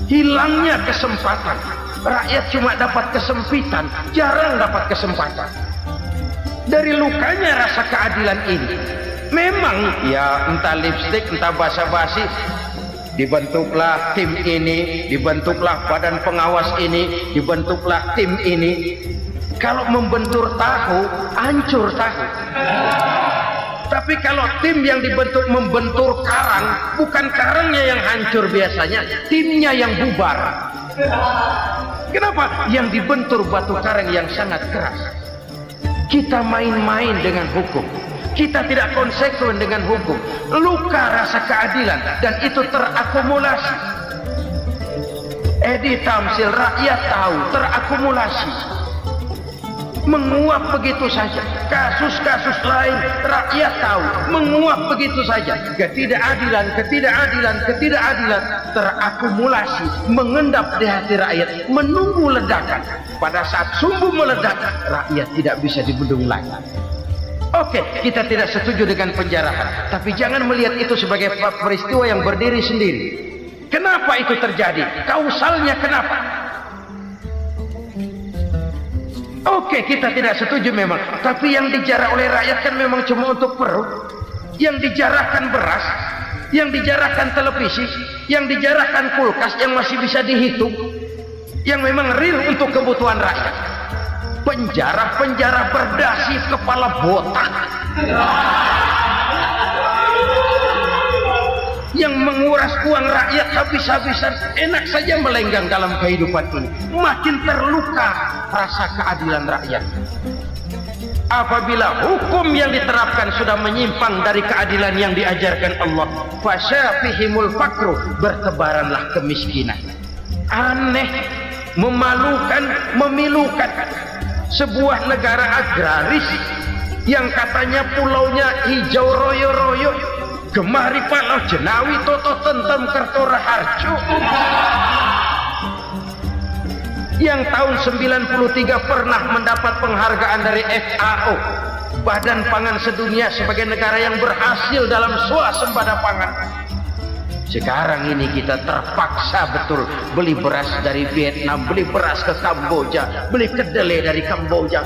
Speaker 1: hilangnya kesempatan, rakyat cuma dapat kesempitan, jarang dapat kesempatan. Dari lukanya rasa keadilan ini, memang ya entah lipstick, entah basa-basi, dibentuklah tim ini, dibentuklah badan pengawas ini, dibentuklah tim ini. Kalau membentur tahu, hancur tahu. Tapi kalau tim yang dibentuk membentur karang, bukan karangnya yang hancur biasanya, timnya yang bubar. Kenapa? Yang dibentur batu karang yang sangat keras. Kita main-main dengan hukum, kita tidak konsekuen dengan hukum, luka rasa keadilan, dan itu terakumulasi. Edi Tamsil, rakyat tahu, terakumulasi, menguap begitu saja. Kasus-kasus lain rakyat tahu, menguap begitu saja. Ketidakadilan terakumulasi, mengendap di hati rakyat, menunggu ledakan. Pada saat sumbu meledak, rakyat tidak bisa dibendung lagi. Oke, kita tidak setuju dengan penjarahan, tapi jangan melihat itu sebagai peristiwa yang berdiri sendiri. Kenapa itu terjadi? Kausalnya kenapa? Oke, kita tidak setuju memang, tapi yang dijarah oleh rakyat kan memang cuma untuk perut. Yang dijarahkan beras, yang dijarahkan televisi, yang dijarahkan kulkas yang masih bisa dihitung, yang memang real untuk kebutuhan rakyat. Penjara berdasi kepala botak yang menguras uang rakyat habis-habisan, enak saja melenggang dalam kehidupan ini. Makin terluka rasa keadilan rakyat. Apabila hukum yang diterapkan sudah menyimpang dari keadilan yang diajarkan Allah, fasyafihimul fakru, bertebaranlah kemiskinan. Aneh, memalukan, memilukan. Sebuah negara agraris yang katanya pulaunya hijau royo-royo, gemah ripalau jenawi toto tentem kertora harjo, yang tahun 93 pernah mendapat penghargaan dari FAO, Badan Pangan Sedunia, sebagai negara yang berhasil dalam swasembada pangan. Sekarang ini kita terpaksa betul beli beras dari Vietnam, beli beras ke Kamboja, beli kedelai dari Kamboja.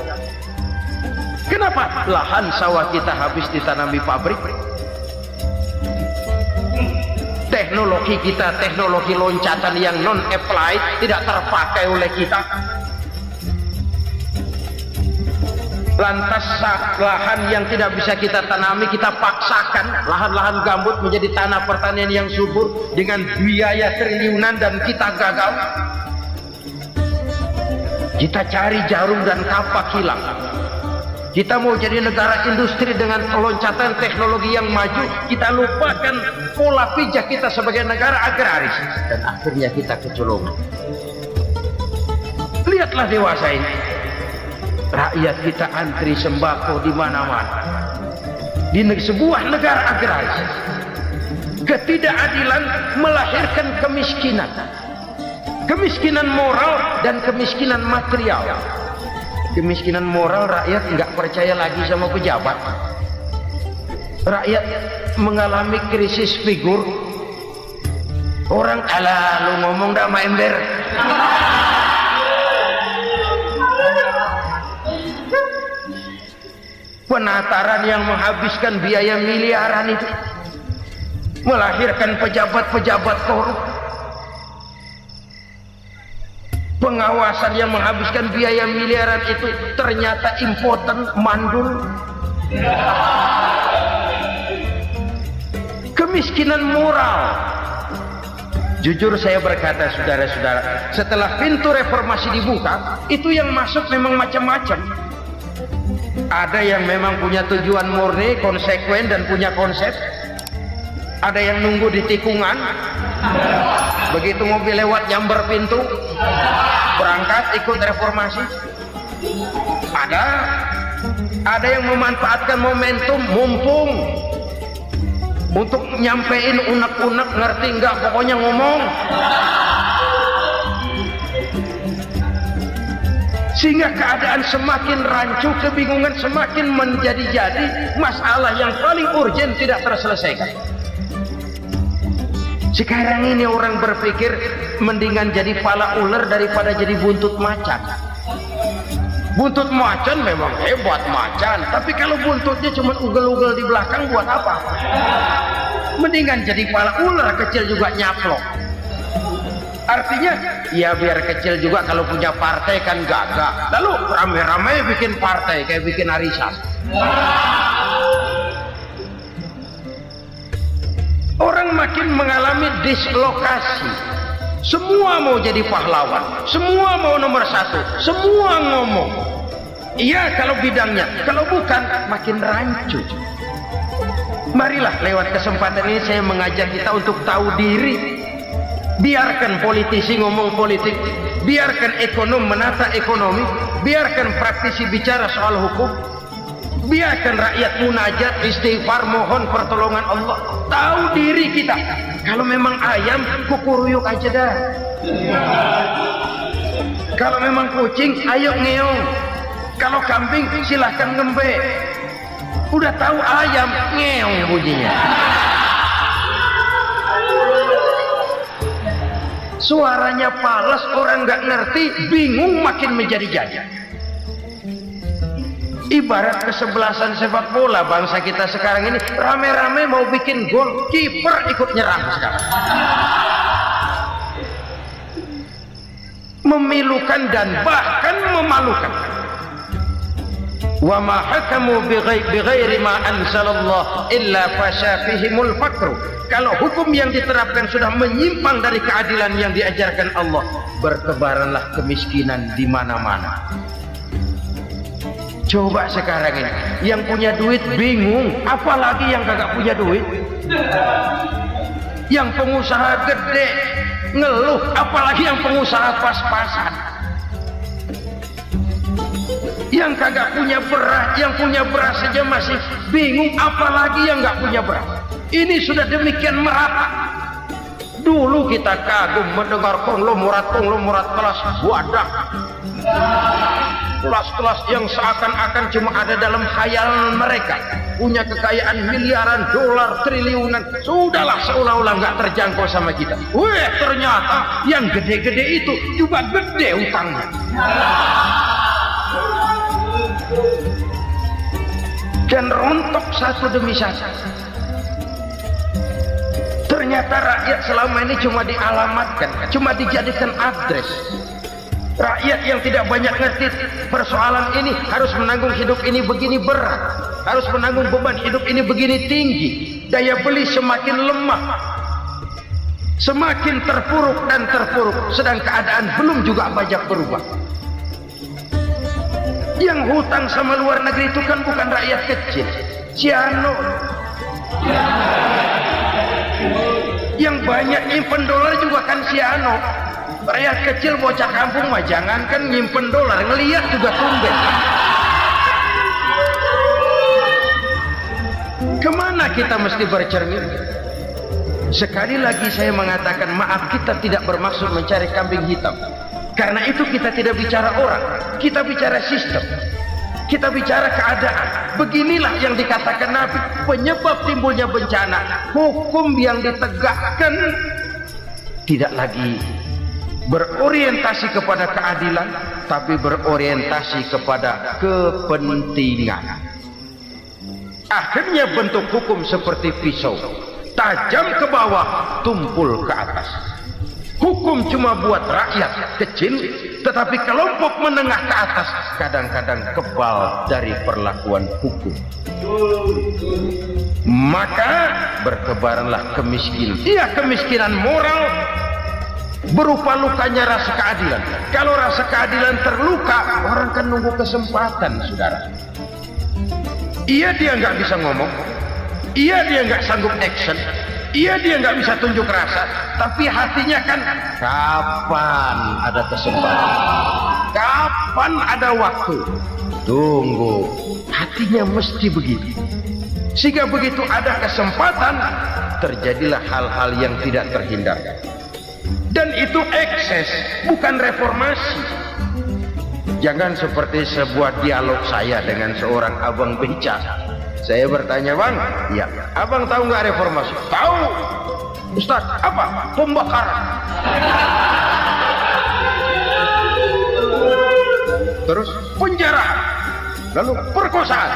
Speaker 1: Kenapa? Lahan sawah kita habis ditanami pabrik. Teknologi kita, teknologi loncatan yang non-applied, tidak terpakai oleh kita. Lantas lahan yang tidak bisa kita tanami, kita paksakan lahan-lahan gambut menjadi tanah pertanian yang subur dengan biaya triliunan, dan kita gagal. Kita cari jarum dan kapak hilang. Kita mau jadi negara industri dengan loncatan teknologi yang maju, kita lupakan pola pijak kita sebagai negara agraris, dan akhirnya kita kecolongan. Lihatlah dewasa ini, rakyat kita antri sembako di mana-mana. Di sebuah negara agraris, ketidakadilan melahirkan kemiskinan, kemiskinan moral dan kemiskinan material. Kemiskinan moral, rakyat nggak percaya lagi sama pejabat. Rakyat mengalami krisis figur. Orang, alah lu ngomong dah sama ember. Penataran yang menghabiskan biaya miliaran itu melahirkan pejabat-pejabat korup. Pengawasan yang menghabiskan biaya miliaran itu ternyata impoten, mandul. Kemiskinan moral. Jujur saya berkata, saudara-saudara, setelah pintu reformasi dibuka, itu yang masuk memang macam-macam. Ada yang memang punya tujuan murni, konsekuen, dan punya konsep. Ada yang nunggu di tikungan, begitu mobil lewat nyamber pintu, berangkat ikut reformasi. Ada yang memanfaatkan momentum, mumpung, untuk nyampein unek-unek, ngerti enggak, pokoknya ngomong. Sehingga keadaan semakin rancu, kebingungan semakin menjadi-jadi, masalah yang paling urgen tidak terselesaikan. Sekarang ini orang berpikir mendingan jadi pala ular daripada jadi buntut macan. Buntut macan memang hebat macan, tapi kalau buntutnya cuma ugel-ugel di belakang buat apa? Mendingan jadi pala ular kecil juga nyaplok. Artinya ya biar kecil juga kalau punya partai kan gagah. Lalu rame-rame bikin partai kayak bikin arisan. Orang makin mengalami dislokasi. Semua mau jadi pahlawan, semua mau nomor satu, semua ngomong. Iya kalau bidangnya, kalau bukan makin rancu. Marilah lewat kesempatan ini saya mengajak kita untuk tahu diri. Biarkan politisi ngomong politik, biarkan ekonom menata ekonomi, biarkan praktisi bicara soal hukum, biarkan rakyat munajat, istighfar, mohon pertolongan Allah. Tahu diri kita. Kalau memang ayam, kukuruyuk aja dah. Kalau memang kucing, ayo ngeong. Kalau kambing, silahkan ngembe. Udah tahu ayam, ngeong bunyinya. Suaranya palas, orang nggak ngerti, bingung, makin menjadi-jadi. Ibarat kesebelasan sepak bola bangsa kita sekarang ini, rame-rame mau bikin gol, kiper ikut nyerang sekarang. Memilukan dan bahkan memalukan. Wa ma hakamu bighairi ma anzalallah illa fasha fihimul faqru. Kalau hukum yang diterapkan sudah menyimpang dari keadilan yang diajarkan Allah, bertebaranlah kemiskinan di mana-mana. Coba sekarang ini, yang punya duit bingung, apalagi yang kagak punya duit. Yang pengusaha gede ngeluh, apalagi yang pengusaha pas-pasan. Yang kagak punya beras, yang punya beras saja masih bingung, apalagi yang nggak punya beras. Ini sudah demikian merata. Dulu kita kagum mendengar konglomerat kelas wadah, kelas-kelas yang seakan-akan cuma ada dalam khayalan mereka, punya kekayaan miliaran dolar, triliunan. Sudahlah, seolah-olah nggak terjangkau sama kita. Weh, ternyata yang gede-gede itu juga gede utangnya. Dan rontok satu demi satu. Ternyata rakyat selama ini cuma dialamatkan, cuma dijadikan address. Rakyat yang tidak banyak ngerti persoalan ini harus menanggung hidup ini begini berat, harus menanggung beban hidup ini begini tinggi. Daya beli semakin lemah, semakin terpuruk dan terpuruk, sedang keadaan belum juga banyak berubah. Yang hutang sama luar negeri itu kan bukan rakyat kecil, Ciano. Yang banyak nyimpen dolar juga kan Ciano. Rakyat kecil bocah kampung mah jangankan nyimpen dolar, ngelihat juga tumben. Kemana kita mesti bercermin? Sekali lagi saya mengatakan maaf, kita tidak bermaksud mencari kambing hitam. Karena itu kita tidak bicara orang, kita bicara sistem, kita bicara keadaan. Beginilah yang dikatakan Nabi, penyebab timbulnya bencana, hukum yang ditegakkan tidak lagi berorientasi kepada keadilan, tapi berorientasi kepada kepentingan. Akhirnya bentuk hukum seperti pisau, tajam ke bawah, tumpul ke atas. Hukum cuma buat rakyat kecil, tetapi kelompok menengah ke atas kadang-kadang kebal dari perlakuan hukum. Maka bertebaranlah kemiskinan. Iya, kemiskinan moral berupa lukanya rasa keadilan. Kalau rasa keadilan terluka, orang kan nunggu kesempatan, saudara. Iya, dia nggak bisa ngomong. Iya, dia nggak sanggup action. Iya, dia nggak bisa tunjuk rasa, tapi hatinya kan kapan ada kesempatan, kapan ada waktu, tunggu. Hatinya mesti begitu. Sehingga begitu ada kesempatan, terjadilah hal-hal yang tidak terhindarkan. Dan itu ekses, bukan reformasi. Jangan seperti sebuah dialog saya dengan seorang abang beca. Saya bertanya, bang, ya, abang tahu nggak reformasi? Tahu. Ustaz, apa? Pembakaran. Terus penjarahan, lalu perkosaan.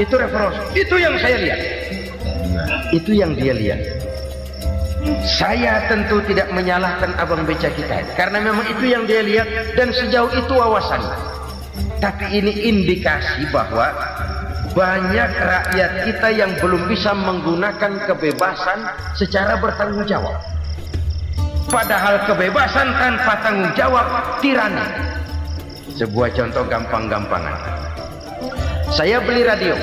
Speaker 1: Itu referensi, itu yang saya lihat. Itu yang dia lihat. Saya tentu tidak menyalahkan abang beca kita, karena memang itu yang dia lihat dan sejauh itu wawasannya. Tapi ini indikasi bahwa banyak rakyat kita yang belum bisa menggunakan kebebasan secara bertanggung jawab. Padahal kebebasan tanpa tanggung jawab tirani. Sebuah contoh gampang-gampangan. Saya beli radio,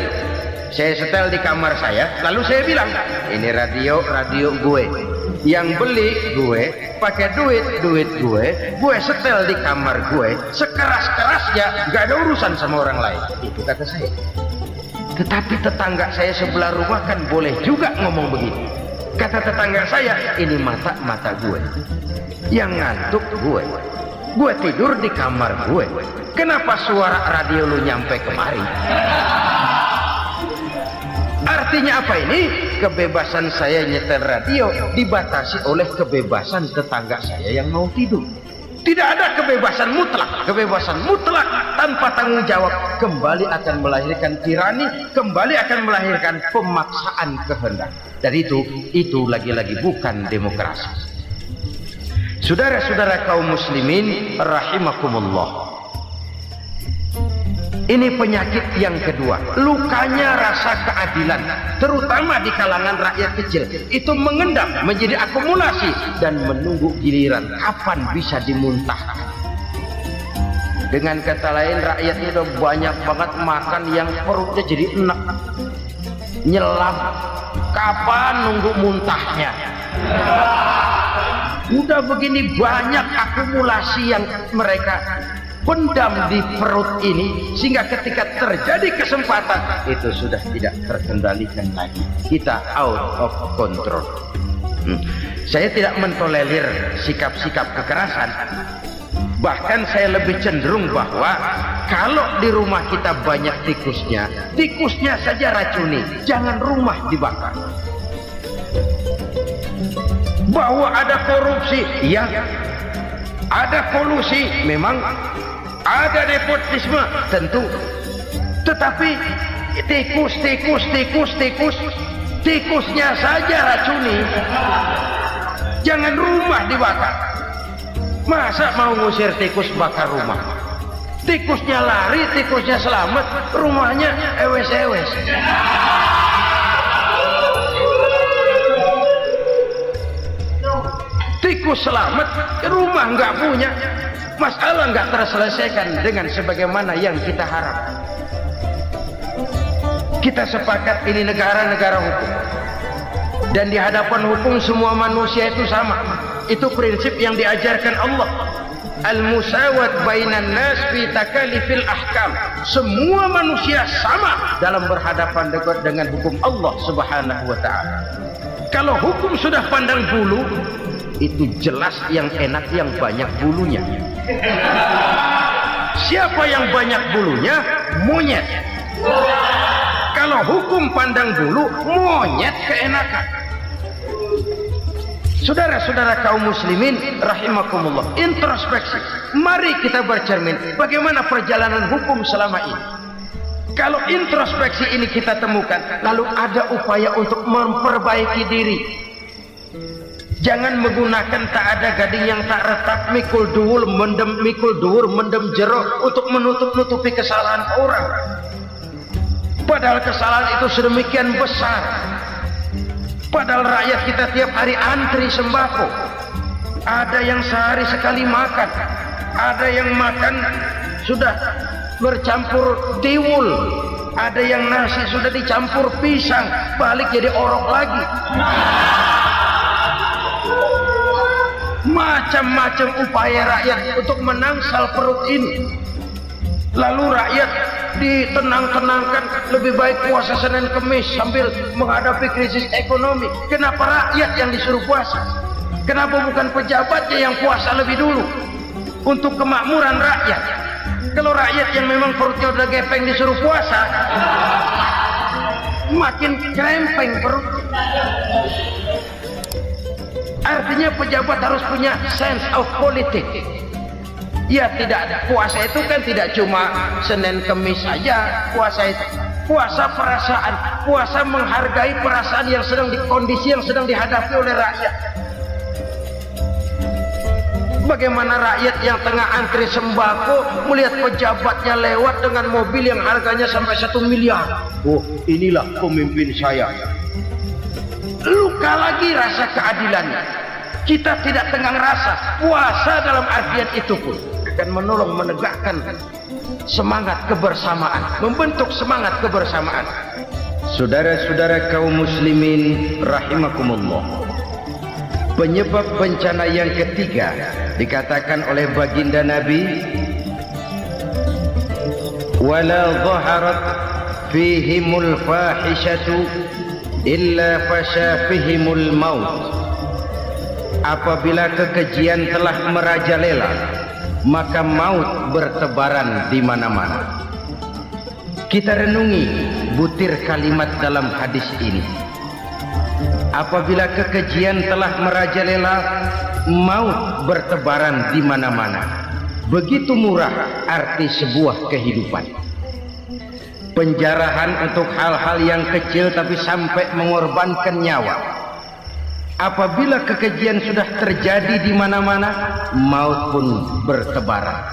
Speaker 1: saya setel di kamar saya, lalu saya bilang, ini radio gue. Yang beli gue, pakai duit gue setel di kamar gue, sekeras-kerasnya, gak ada urusan sama orang lain. Itu kata saya. Tetapi tetangga saya sebelah rumah kan boleh juga ngomong begitu. Kata tetangga saya, ini mata gue, yang ngantuk gue tidur di kamar gue, kenapa suara radio lu nyampe kemari? Artinya apa ini? Kebebasan saya nyetel radio dibatasi oleh kebebasan tetangga saya yang mau tidur. Tidak ada kebebasan mutlak. Kebebasan mutlak tanpa tanggung jawab kembali akan melahirkan tirani, kembali akan melahirkan pemaksaan kehendak. Dan itu lagi-lagi bukan demokrasi. Saudara-saudara kaum muslimin rahimakumullah. Ini penyakit yang kedua, lukanya rasa keadilan, terutama di kalangan rakyat kecil. Itu mengendap menjadi akumulasi dan menunggu giliran kapan bisa dimuntahkan. Dengan kata lain, rakyat itu udah banyak banget makan yang perutnya jadi enak, nyelam, kapan nunggu muntahnya. Udah begini banyak akumulasi yang mereka pendam di perut ini, sehingga ketika terjadi kesempatan itu sudah tidak terkendalikan lagi. Kita out of control. Saya tidak mentolerir sikap-sikap kekerasan. Bahkan saya lebih cenderung bahwa kalau di rumah kita banyak tikusnya saja racuni, jangan rumah dibakar. Bahwa ada korupsi, ya, ada kolusi, memang ada nepotisme, tentu. Tetapi tikusnya saja racuni, jangan rumah dibakar. Masa mau ngusir tikus bakar rumah? Tikusnya lari, tikusnya selamat, rumahnya ewes-ewes. Tikus selamat, rumah nggak punya, masalah nggak terselesaikan dengan sebagaimana yang kita harap. Kita sepakat ini negara hukum, dan di hadapan hukum semua manusia itu sama. Itu prinsip yang diajarkan Allah. Al-musawat bainan nas fi takalifil ahkam. Semua manusia sama dalam berhadapan dengan hukum Allah Subhanahu wa taala. Kalau hukum sudah pandang bulu, itu jelas yang enak yang banyak bulunya. Siapa yang banyak bulunya? Monyet. Kalau hukum pandang bulu, monyet keenakan. Saudara-saudara kaum muslimin rahimakumullah, introspeksi. Mari kita bercermin bagaimana perjalanan hukum selama ini. Kalau introspeksi ini kita temukan, lalu ada upaya untuk memperbaiki diri. Jangan menggunakan tak ada gading yang tak retak, mikul duwur mendem jero untuk menutup-nutupi kesalahan orang. Padahal kesalahan itu sedemikian besar. Padahal rakyat kita tiap hari antri sembako. Ada yang sehari sekali makan, ada yang makan sudah bercampur tiwul, ada yang nasi sudah dicampur pisang, balik jadi orok lagi. Macam-macam upaya rakyat untuk menangsal perut ini. Lalu rakyat ditenang-tenangkan, lebih baik puasa Senin Kemis sambil menghadapi krisis ekonomi. Kenapa rakyat yang disuruh puasa? Kenapa bukan pejabatnya yang puasa lebih dulu untuk kemakmuran rakyat? Kalau rakyat yang memang perutnya udah gepeng disuruh puasa, makin krempeng perut. Artinya pejabat harus punya sense of politics. Ya, tidak ada. Puasa itu kan tidak cuma Senin Kemis saja. Puasa itu puasa perasaan, puasa menghargai perasaan yang sedang kondisi yang sedang dihadapi oleh rakyat. Bagaimana rakyat yang tengah antri sembako melihat pejabatnya lewat dengan mobil yang harganya sampai 1 miliar. Oh, inilah pemimpin saya. Luka lagi rasa keadilannya. Kita tidak tenggang rasa. Puasa dalam artian itu pun akan menolong menegakkan semangat kebersamaan, membentuk semangat kebersamaan. Saudara-saudara kaum muslimin rahimakumullah, penyebab bencana yang ketiga dikatakan oleh baginda Nabi, wala dhaharat fihimul fahishatu illa fasha fihimul maut. Apabila kekejian telah merajalela, maka maut bertebaran di mana-mana. Kita renungi butir kalimat dalam hadis ini. Apabila kekejian telah merajalela, maut bertebaran di mana-mana. Begitu murah arti sebuah kehidupan. Penjarahan untuk hal-hal yang kecil tapi sampai mengorbankan nyawa. Apabila kekejian sudah terjadi di mana-mana, maut pun bertebaran.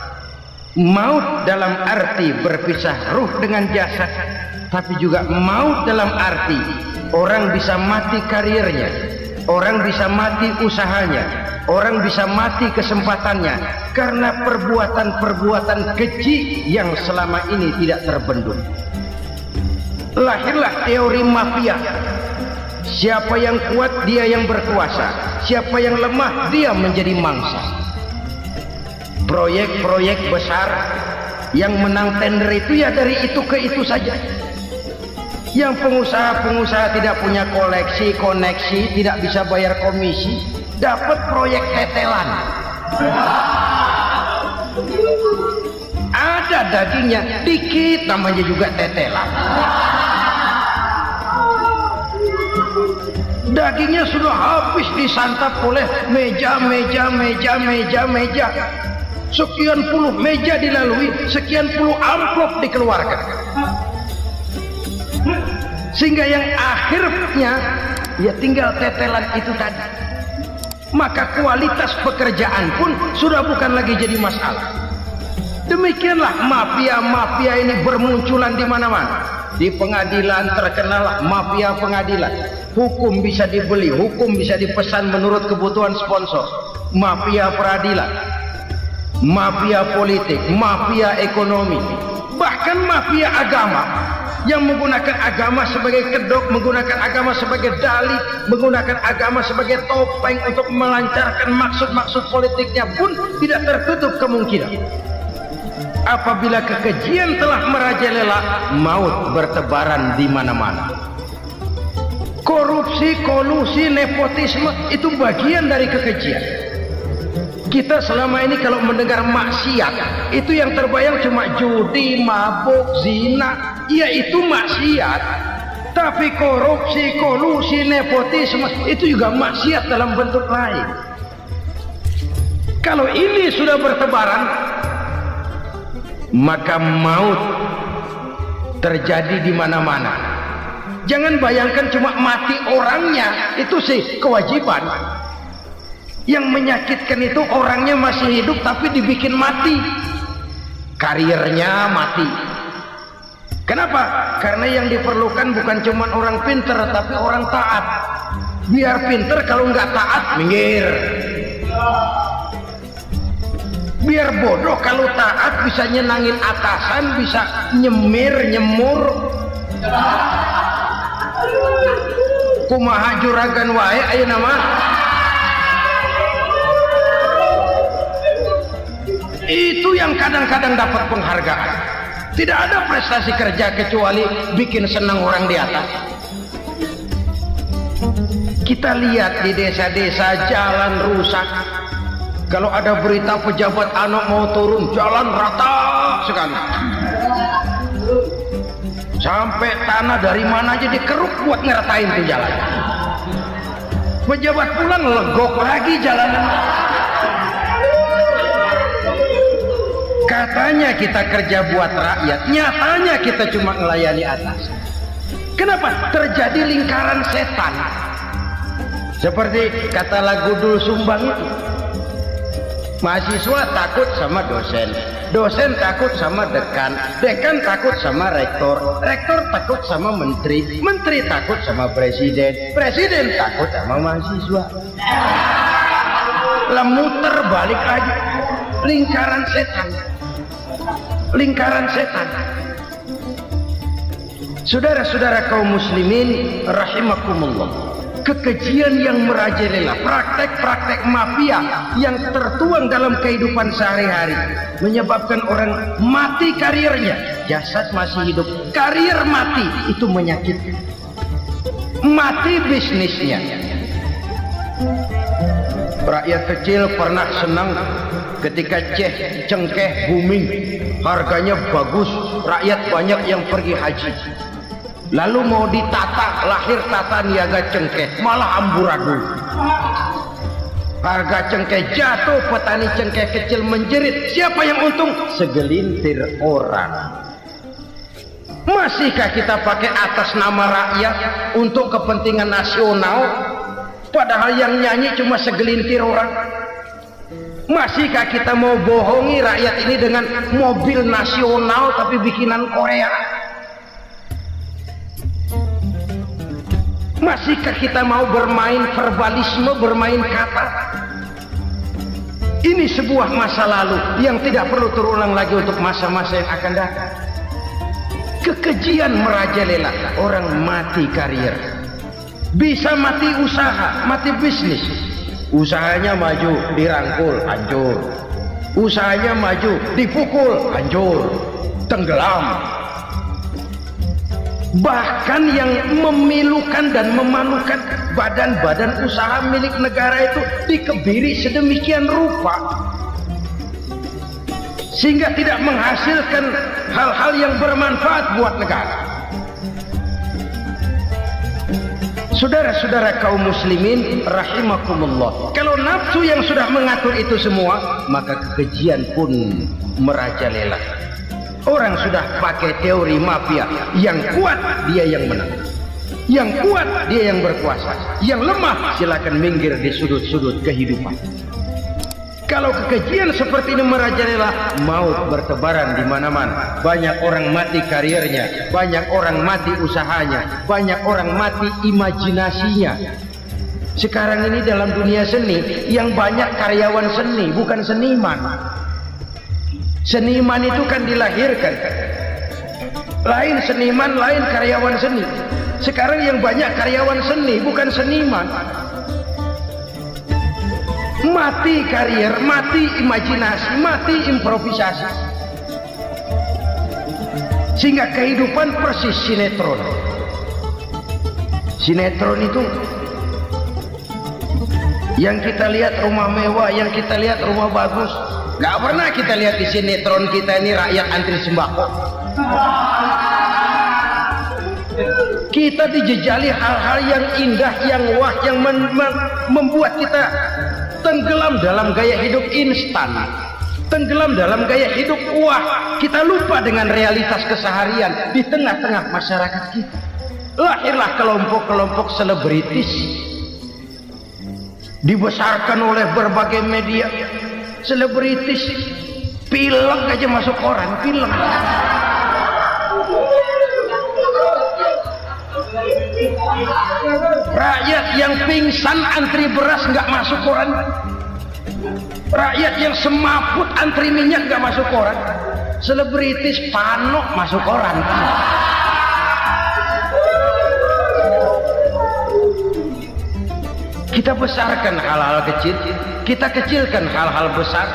Speaker 1: Maut dalam arti berpisah ruh dengan jasad, tapi juga maut dalam arti orang bisa mati karirnya, orang bisa mati usahanya, orang bisa mati kesempatannya karena perbuatan-perbuatan keji yang selama ini tidak terbendung. Lahirlah teori mafia. Siapa yang kuat dia yang berkuasa, siapa yang lemah dia menjadi mangsa. Proyek-proyek besar yang menang tender itu ya dari itu ke itu saja. Yang pengusaha-pengusaha tidak punya koneksi, tidak bisa bayar komisi, dapat proyek tetelan. Ada dagingnya dikit, namanya juga tetelan. Dagingnya sudah habis disantap oleh meja. Sekian puluh meja dilalui, sekian puluh amplop dikeluarkan. Sehingga yang akhirnya ya tinggal tetelan itu tadi. Maka kualitas pekerjaan pun sudah bukan lagi jadi masalah. Demikianlah mafia-mafia ini bermunculan di mana-mana. Di pengadilan terkenal mafia pengadilan. Hukum bisa dibeli, hukum bisa dipesan menurut kebutuhan sponsor. Mafia peradilan, mafia politik, mafia ekonomi, bahkan mafia agama yang menggunakan agama sebagai kedok, menggunakan agama sebagai dalih, menggunakan agama sebagai topeng untuk melancarkan maksud-maksud politiknya pun tidak tertutup kemungkinan. Apabila kekejian telah merajalela, maut bertebaran di mana-mana. Korupsi, kolusi, nepotisme itu bagian dari kekejian. Kita selama ini kalau mendengar maksiat, itu yang terbayang cuma judi, mabuk, zina. Ya itu maksiat. Tapi korupsi, kolusi, nepotisme itu juga maksiat dalam bentuk lain. Kalau ini sudah bertebaran, maka maut terjadi di mana-mana. Jangan bayangkan cuma mati orangnya, itu sih kewajiban. Yang menyakitkan itu orangnya masih hidup tapi dibikin mati, karirnya mati. Kenapa? Karena yang diperlukan bukan cuma orang pinter tapi orang taat. Biar pinter, kalau nggak taat minggir. Biar bodoh, kalau taat bisa nyenangin atasan, bisa nyemur. Kumaha juragan wae ayo nama. Itu yang kadang-kadang dapat penghargaan. Tidak ada prestasi kerja kecuali bikin senang orang di atas. Kita lihat di desa-desa jalan rusak. Kalau ada berita pejabat anak mau turun, jalan rata sekali. Sampai tanah dari mana aja dikeruk buat ngeratain tuh jalan. Pejabat pulang legok lagi jalanan. Katanya kita kerja buat rakyat, nyatanya kita cuma melayani atas. Kenapa? Terjadi lingkaran setan. Seperti kata lagu Dul Sumbang itu. Mahasiswa takut sama dosen, dosen takut sama dekan, dekan takut sama rektor, rektor takut sama menteri, menteri takut sama presiden, presiden takut sama mahasiswa. Muter balik lagi, lingkaran setan, lingkaran setan. Saudara-saudara kaum muslimin rahimakumullah, kekejian yang merajalela, praktek-praktek mafia yang tertuang dalam kehidupan sehari-hari menyebabkan orang mati karirnya, jasad masih hidup, karir mati, itu menyakitkan. Mati bisnisnya. Rakyat kecil pernah senang ketika cengkeh booming, harganya bagus, rakyat banyak yang pergi haji. Lalu mau ditata, lahir tata niaga cengkeh, malah amburadul. Harga cengkeh jatuh, petani cengkeh kecil menjerit. Siapa yang untung? Segelintir orang. Masihkah kita pakai atas nama rakyat untuk kepentingan nasional, padahal yang nyanyi cuma segelintir orang? Masihkah kita mau bohongi rakyat ini dengan mobil nasional tapi bikinan Korea? Masihkah kita mau bermain verbalisme, bermain kata? Ini sebuah masa lalu yang tidak perlu terulang lagi untuk masa-masa yang akan datang. Kekejian merajalela, orang mati karir, bisa mati usaha, mati bisnis. Usahanya maju, dirangkul, hancur. Usahanya maju, dipukul, hancur, tenggelam. Bahkan yang memilukan dan memalukan badan-badan usaha milik negara itu dikebiri sedemikian rupa sehingga tidak menghasilkan hal-hal yang bermanfaat buat negara. Saudara-saudara kaum muslimin rahimakumullah, kalau nafsu yang sudah mengatur itu semua, maka kekejian pun merajalela. Orang sudah pakai teori mafia, yang kuat dia yang menang, yang kuat dia yang berkuasa, yang lemah silakan minggir di sudut-sudut kehidupan. Kalau kekejian seperti ini merajalela, maut bertebaran di mana-mana. Banyak orang mati karirnya, banyak orang mati usahanya, banyak orang mati imajinasinya. Sekarang ini dalam dunia seni yang banyak karyawan seni, bukan seniman. Seniman itu kan dilahirkan, lain seniman, lain karyawan seni. Sekarang yang banyak karyawan seni, bukan seniman. Mati karir, mati imajinasi, mati improvisasi, sehingga kehidupan persis sinetron. Sinetron itu yang kita lihat rumah mewah, yang kita lihat rumah bagus. Gak pernah kita lihat di sinetron kita ini rakyat antri sembako. Kita dijejali hal-hal yang indah, yang wah, yang membuat kita tenggelam dalam gaya hidup instan, tenggelam dalam gaya hidup wah. Kita lupa dengan realitas keseharian di tengah-tengah masyarakat kita. Lahirlah kelompok-kelompok selebritis, dibesarkan oleh berbagai media. Selebritis pilek aja masuk koran, pilek. Rakyat yang pingsan antri beras nggak masuk koran. Rakyat yang semaput antri minyak nggak masuk koran. Selebritis panok masuk koran. Kita besarkan hal-hal kecil, kita kecilkan hal-hal besar.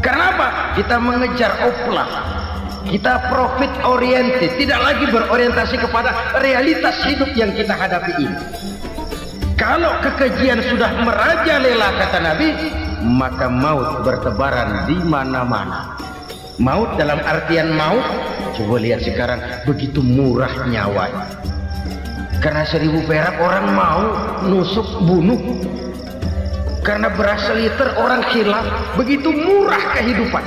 Speaker 1: Karena apa? Kita mengejar oplah, kita profit oriented, tidak lagi berorientasi kepada realitas hidup yang kita hadapi ini. Kalau kekejian sudah merajalela, kata Nabi, maka maut bertebaran di mana-mana. Maut dalam artian maut, coba lihat sekarang begitu murah nyawa. Karena 1000 perak orang mau nusuk bunuh. Karena beras seliter orang khilaf. Begitu murah kehidupan.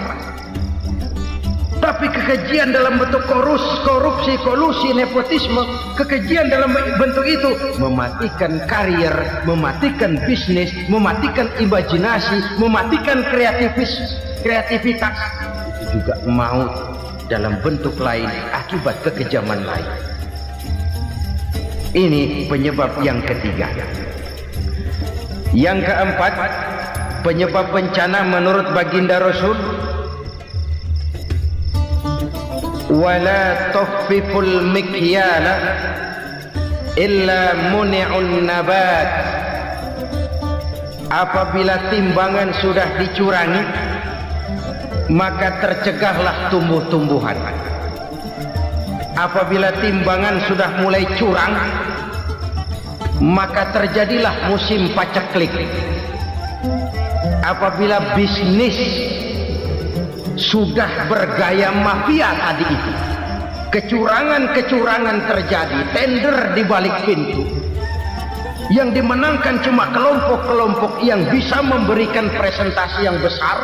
Speaker 1: Tapi kekejian dalam bentuk korupsi, kolusi, nepotisme, kekejian dalam bentuk itu mematikan karier, mematikan bisnis, mematikan imajinasi, mematikan kreativitas. Itu juga maut dalam bentuk lain akibat kekejaman lain. Ini penyebab yang ketiga. Yang keempat, penyebab bencana menurut baginda Rasul, wala tukhfiful mikyala illa muni'un nabat. Apabila timbangan sudah dicurangi, maka tercegahlah tumbuh-tumbuhan. Apabila timbangan sudah mulai curang, maka terjadilah musim paceklik. Apabila bisnis sudah bergaya mafia tadi itu, kecurangan-kecurangan terjadi, tender di balik pintu, yang dimenangkan cuma kelompok-kelompok yang bisa memberikan presentasi yang besar,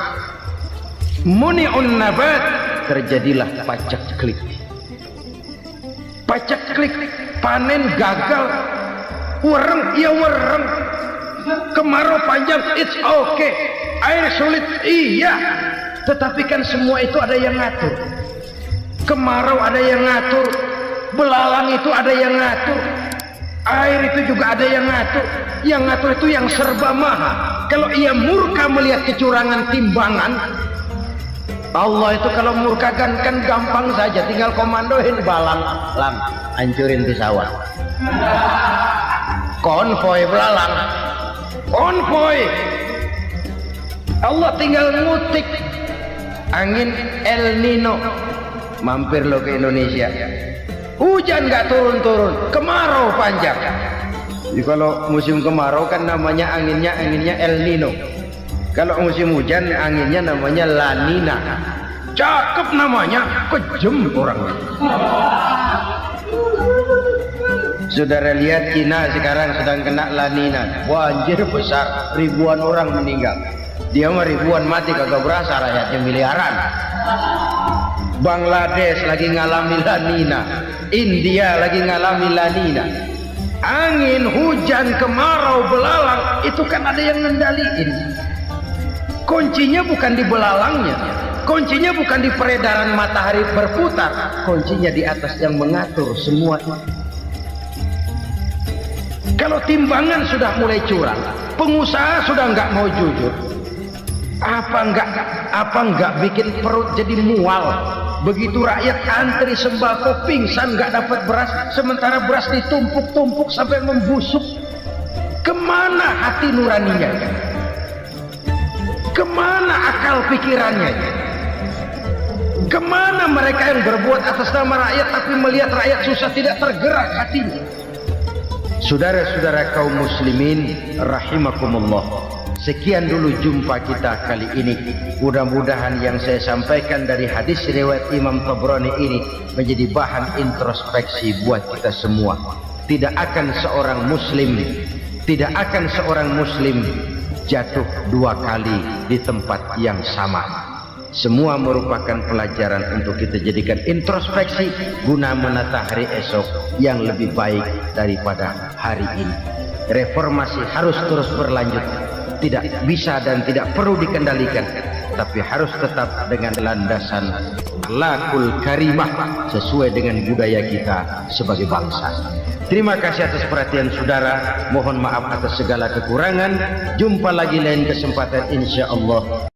Speaker 1: muni'un nabat, terjadilah paceklik. Paceklik, panen gagal, wereng, ya wereng, kemarau panjang, it's okay, air sulit, iya. Tetapi kan semua itu ada yang ngatur. Kemarau ada yang ngatur, belalang itu ada yang ngatur, air itu juga ada yang ngatur. Yang ngatur itu yang serba maha. Kalau ia murka melihat kecurangan timbangan, Allah itu kalau murka kan gampang saja, tinggal komandoin balalang, hancurin pesawat. Konvoy belalang, konvoy. Allah tinggal ngutik. Angin El Nino mampir lo ke Indonesia, hujan nggak turun-turun, kemarau panjang. Jadi kalau musim kemarau kan namanya anginnya El Nino. Kalau musim hujan anginnya namanya La Nina. Cakep namanya, kejem orangnya. Saudara lihat Cina sekarang sedang kena La Nina, banjir besar, ribuan orang meninggal. Dia mah ribuan mati kagak berasa, rakyatnya miliaran. Bangladesh lagi ngalami La Nina, India lagi ngalami La Nina. Angin, hujan, kemarau, belalang, itu kan ada yang ngendaliin. Kuncinya bukan di belalangnya, kuncinya bukan di peredaran matahari berputar, kuncinya di atas yang mengatur semua itu. Kalau timbangan sudah mulai curang, pengusaha sudah nggak mau jujur, apa enggak bikin perut jadi mual. Begitu rakyat antri sembako pingsan nggak dapat beras, sementara beras ditumpuk-tumpuk sampai membusuk. Kemana hati nuraninya? Kemana akal pikirannya? Kemana mereka yang berbuat atas nama rakyat tapi melihat rakyat susah tidak tergerak hatinya? Saudara-saudara kaum muslimin rahimakumullah, sekian dulu jumpa kita kali ini. Mudah-mudahan yang saya sampaikan dari hadis riwayat Imam Tabrani ini menjadi bahan introspeksi buat kita semua. Tidak akan seorang muslim jatuh 2 kali di tempat yang sama. Semua merupakan pelajaran untuk kita jadikan introspeksi guna menata hari esok yang lebih baik daripada hari ini. Reformasi harus terus berlanjut, tidak bisa dan tidak perlu dikendalikan, tapi harus tetap dengan landasan akhlakul karimah sesuai dengan budaya kita sebagai bangsa. Terima kasih atas perhatian saudara, mohon maaf atas segala kekurangan. Jumpa lagi lain kesempatan insyaallah.